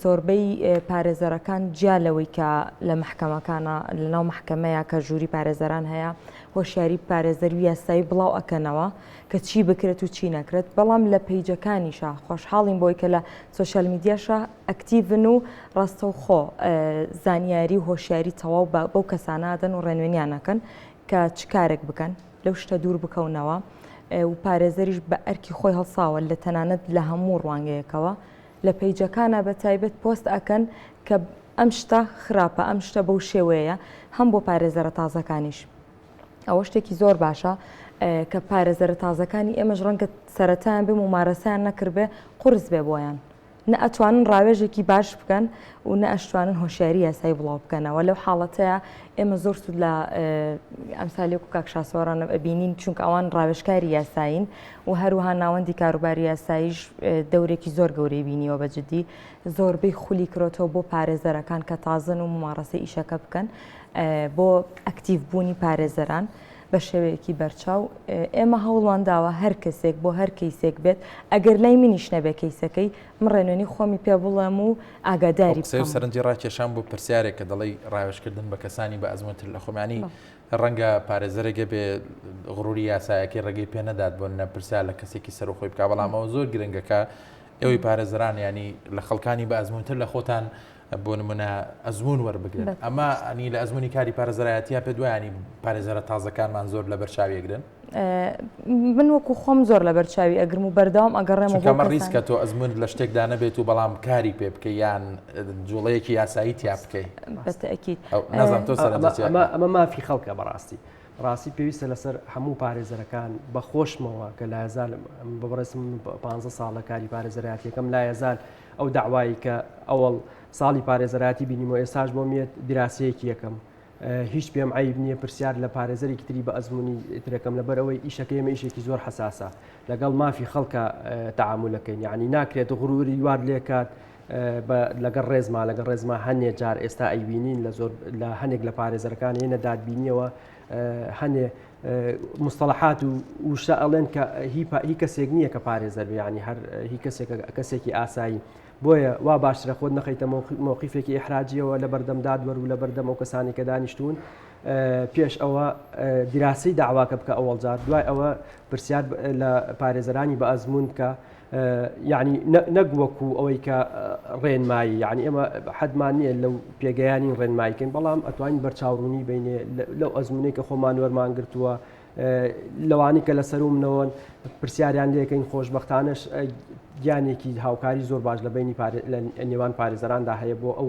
زۆربەی پارێزەرەکان جیا لەوەی کە لە محکەمەکانە لەناو محکەمەیە کە ژووری پارێزەران هەیە هۆشیاری پارێزەری یاسایی بڵاو ئەکەنەوە کە چی بکرێت و چی نەکرێت. بەڵام لە پیجەکانیشە خۆشحاڵین بۆی کە لە سوۆشیال میدیاشە ئەکتیڤن و ڕاستەوخۆ زانیاری و هۆشیاری تەواو بەو کەسانادەن و ڕێنوێنیانەکەن کە چ کارێک بکەن لەو شتە دوور بکەونەوە و پارێزەریش بە ئەرکی خۆی هەڵساوە لە تەنانەت لە هەموو ڕوانگەیەکەوە لە پیجەکانە بە تایبەت پۆست ئەکەن کە ئەم شتە خراپە ئەم شتە بەو شێوەیە هەم بۆ پارێزەرە تازەکانیش. ئەوە شتێکی زۆر باشە کە پارێزەرە تازەکانی ئێمەش ڕەنگە سەرەتایان بێ ممارەسەیان نەکردبێ قورس بێ بۆیان نە ئەتوانن ڕاوێژێکی باش بکەن و نە ئەشتوانن هۆشیاری یاسایی بڵاو بکەنەوە. لەو حاڵەتەیە ئێمە زۆر سود لە ئەمساڵێک و کاکشاسۆرانە ئەبینین چونکە ئەوان ڕاوێژکاری یاساین و هەروها ناوەندی کاروباری یاساییش دەورێکی زۆر گەورەی بینیەوە بەجددی زۆربەی خولی کرۆتەوە بۆ پارێزەرەکان کە تازن و ممارەسەی ئیشەکە بکەن بۆ ئەکتیڤ بوونی پارێزەران بە شێوەیەکی بەرچاو. ئێمە هەوڵمان داوە هەر کەسێک بۆ هەر کەیسێک بێت ئەگەر لای منیش نەبێ کەیسەکەی من ڕێنوێنی خۆمی پێ بڵێم و ئاگاداری سەرنجی ڕاکێشان بۆ پرسیارێک کە دەڵی ڕاوێژکردن بە کەسانی بە ئەزمونتر لە خۆمیانی ڕەنگە پارێزەرێکە بێ غڕوری یاسایەکی ڕێگەی پێ نەدات بۆ نەپرسیار لە کەسێکی سەر و خۆی بکە. بەڵامەوە زۆر گرنگەکە ئێوەی پارێزەران ینی لە خەڵکانی بە ئەزمونتر لە خۆتان بۆ نمونە ئەزمون وەربگرن. ئەمە ئەنی لە ئەزمموی کاری پارێزەرایەتیا پێ دوایانی پارێزەرە تازەکانمان زۆر لە بەرچاویەگرن. من وەکو خۆم زۆر لە بەرچاوی ئەگرم و بەردەوام ئەگەڕێمەوە ڕیسکە تۆ ئەزمون لە شتێکدا نەبێت و بەڵام کاری پێ بکەی یان جوڵەیەکی یاسایی تیا بکەی. بەتەکیید نازانم تۆ ئەمە مافی خەڵکە بەڕاستی ڕاستی پێویستە لەسەر هەموو پارێزەرەکان بەخۆشمەوە کە لایەزال بەڕێزم 15 ساڵ لە کاری پارێزەرایەتیەکەم لایەزال ئەو داوایی کە ئەوڵ ساڵی پارێزەراتی بینیمەوە ئێستاش بۆ میێت دراسەیەکی یەکەم هیچ پێم عیب نییە پرسیار لە پارێزەرێکی تری بە ئەزمموی ترەکەم لەبەرەوەی ئیشەکەیمە ئیشێکی زۆر حساسە لەگەڵ مافی خەڵکە تعاملەکەین یعنی ناکرێت غروری وار لێکات لەگەڵ ڕێزما هەنێ جار ئێستا ئەیبینین لە هەنێک لە پارێزەرەکان هێنە دادبینیەوە هەنێ مستەڵەحات و وشە ئەڵێن کە هی کەسێک نییە کە پارێزەر ینی هەر هی کەسێکی ئاسایی بۆیە وا باشترە خۆت نەخەیتە مۆقیفێکی ئیحراجیەوە لە بەردەم دادوەر و لە بەردەم ئەو کەسانی کە دانیشتون پێش ئەوە دیراسی داواکە بکە ئەوەڵ جار دوای ئەوە پرسیار لە پارێزەرانی بە ئەزمون کە یعنی نەگوەکو ئەوەی کە ڕێنمایی یعنی ئێمە حەدمان نییە لەو پێگەیانی ڕێنمایکن بەڵام ئەتوانین بەرچاوڕوونی بینێ لەو ئەزمونەی کە خۆمان وەرمان گرتووە لەوانی کە لەسەرومنەوەن پرسیاریان لێکەین خۆشبەختانش گیانێکی هاوکاری زۆر باش لە بینی نێوان پارێزەراندا هەیە بۆ ئەو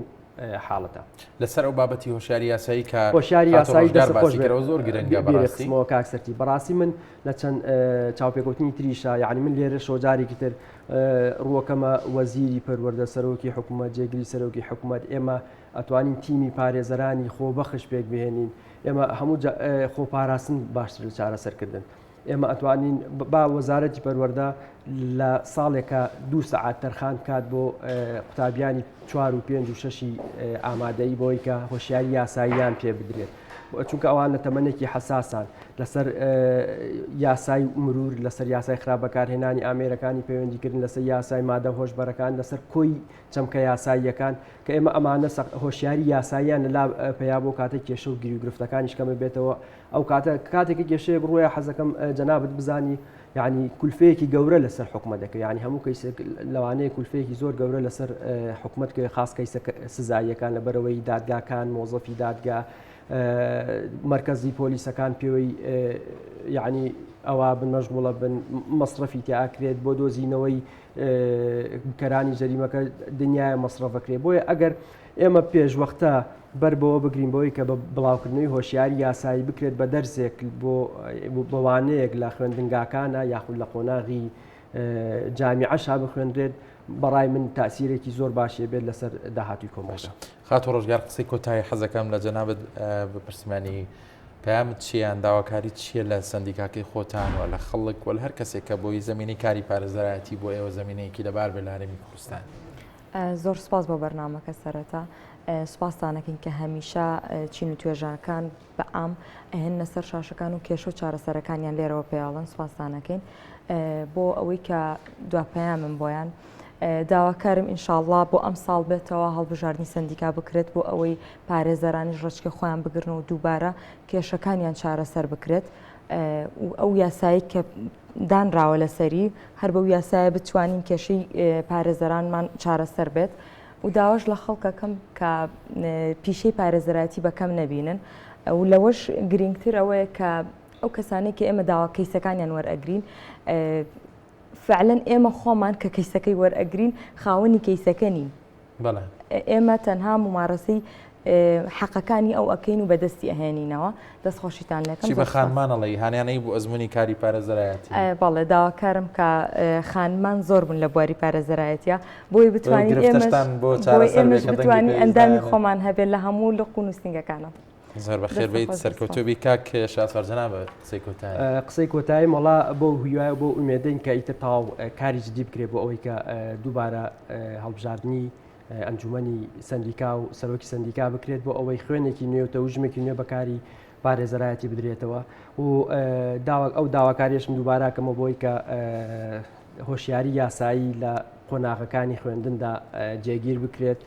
حاڵەتە. لەسەر ئەو بابەتی هۆشیاری یاسایی کە هۆشیاری یاسایی دەستخۆشەوە زۆر گرنگە بەڕاستیمەوە کاکسەرتی بەڕاستی من لە چەند چاوپێکوتنی تریشە یعنی من لێرە شۆجارێکی تر ڕووەکەمە وەزیری پەروەردە سەرۆکی حکوومەت جێگری سەرۆکی حکوومەت ئێمە ئەتوانین تیمی پارێزەرانی خۆبەخش پێک بهێنین ئێمە هەموو خۆپاراستن باشتر لە چارەسەرکردن ئێمە ئەتوانین با وەزارەتی پەروەردە لە ساڵێکە 2 سەعات تەرخان کات بۆ قوتابیانی 4 و 5 و 6 ئامادەی بۆی کە هۆشیاری یاساییان پێ بدرێت چونکە ئەوان لە تەمەنێکی حساسان لەسەر یاسای مرور لەسەر یاسای خراپ بەکارهێنانی ئامێرەکانی پەیوەندیکردن لەسەر یاسای مادە هۆشبەرەکان لەسەر کۆی چەمکە یاساییەکان کە ئێمە ئەمانە هۆشیاری یاساییان لەلا پیا بۆ کاتێک کێشە و گیری و گرفتەکانیش کەمە بێتەوە ئەو کاتێکی کێشەیە ڕوویە حەزەکەم جەنابەت بزانی یعنی کولفەیەکی گەورە لەسەر حکومەت دەکە ینی هەموو کەیسێک لەوانەیە کولفەیەکی زۆر گەورە لەسەر حکومەت کە خاص کەیسە سزاییەکان لەبەرەوەی دادگاکان مۆزەفی دادگا مرکزی پۆلیسەکان پێوەی یعنی ئەوە بنمەشغوڵە بن مەصرفی تیاکرێت بۆ دۆزینەوەی کەرانی جەریمەکە دنیای مەصرفەکرێت بۆیە ئەگەر ئێمە پێشوەختە بەر بەوە بگرین بۆی کە بە بڵاوکردنەوەی هۆشیاری یاسایی بکرێت بە دەرسێک بۆ بەوانەیەک لە خوێندنگاکانە یاخود لە قۆناغی جامیعەشا بخوێنرێت بەڕای من تاسیرێکی زۆر باشێ بێت لەسەر داهاتوی کۆمەڵگە. خاتۆ ڕۆژگار قسەی کۆتایی حەزەکەم لە جەنابەت بە پرسیمانی پامت چیان داواکاری چییە لە سندیکاکەی خۆتان و لە خەڵک وە هەر کەسێک کە بۆی زمینی کاری پارێزەرایەتی بۆ ئێوە زمینەیەکی لەبار بێ لە هەرێمی کوردستان. زۆر سپاس بۆ بەرنامەکە سەرەتا سوپاسانەکەین کە هەمیشە چین و توێژانەکان بە ئام هێنە سەر شاشەکان و کێشە و چارەسەرەکانیان لێرەوە پێڵن سوپاسانەکەین بۆ ئەوەی کە دوپەیان من بۆیان داواکارم ئینشاءڵڵا بۆ ئەم ساڵ بێتەوە هەڵبژاردننی سندیکا بکرێت بۆ ئەوەی پارێزەرانی ڕچکە خۆیان بگرن و دووبارە کێشەکانیان چارەسەر بکرێت ئەو یاسایی کە دانراوە لەسەری هەر بەو یاسایە بتوانین کێشەی پارێزەرانمان چارەسەر بێت و داواش لە خەڵکەکەم کە پیشەی پارێزەراتی بەکەم نەبینن و لەوەش گرنگتر ئەوەیە کە ئەو کەسانێکی ئێمە داوا کەیسەکانیان وەرئەگرین فعلەن ئێمە خۆمان کە کەیسەکەی وەرئەگرین خاوەنی کەیسەکە نین ئێمە تەنها ممارەسەی حەقەکانی ئەو ئەکەین و بەدەستی ئەهێنینەوە دەستخۆشیتان لەکەم چی بە خانمانەڵی هانیانەی بۆ ئەزمموی کاری پارێزەرایەتی بەڵێ داواکارم کە خانمان زۆر بوون لە بواری پارێزەرایەتیە بۆی بتوانین ئێمەش بتوانین ئەندامی خۆمان هەبێت لە هەموو لە قون و سنگەکانم. زۆر بەخێر بیت سەرکەوتوبی کاک شاسوارجەنا بە قسەی کۆتایی مەڵا بۆ هیوایە بۆ ئومێدەین کە ئیتر تاو کاری جدی بکرێت بۆ ئەوەی کە دووبارە هەڵبژاردننی ئەنجومەنی سندیکا و سەرۆکی سندیکا بکرێت بۆ ئەوەی خوێنێکی نوێ و تەوژمێکی نوێ بەکاری پارێزەرایەتی بدرێتەوە و ئەو داواکاریشم دووباراکەمە بۆی کە هۆشیاری یاسایی لە قۆناغەکانی خوێندندا جێگیر بکرێت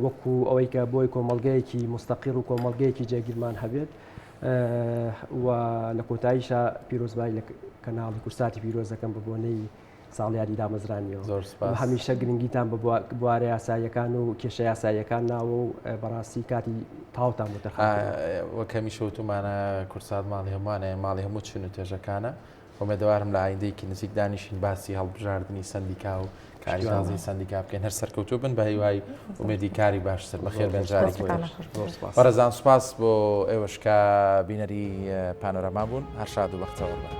وەکو ئەوەی کە بۆی کۆمەڵگەیەکی مستەقیر و کۆمەڵگەیەکی جێگیرمان هەبێت و لە کۆتاییشە پیرۆزبای لە کەناڵی کورساتی پیرۆزەکەم بە بۆنەی ساڵیاری دامەزرانیەوە هەمیشە گرنگیتان بە بوارە یاساییەکان و کێشە یاساییەکان ناوە و بەڕاستی کاتی تاوتان وەکەمی شەوتمانە کورسات ماڵی هەمووانە ماڵی هەموو چون و توێژەکانە ئۆمێدەوارم لە ئایندەیەکی نزیک دانیشین باسی هەڵبژاردننی سندیکا و کاریزانزی سندیکا بکەین هەر سەرکەوتوو بن بە هیوای ئومێدی کاری باشتر بەخێر بەنجارێکی بەڕێزان سوپاس بۆ ئێوەشکە بینەری پانۆرەما بوون هەر شاد و بەختەوەربە.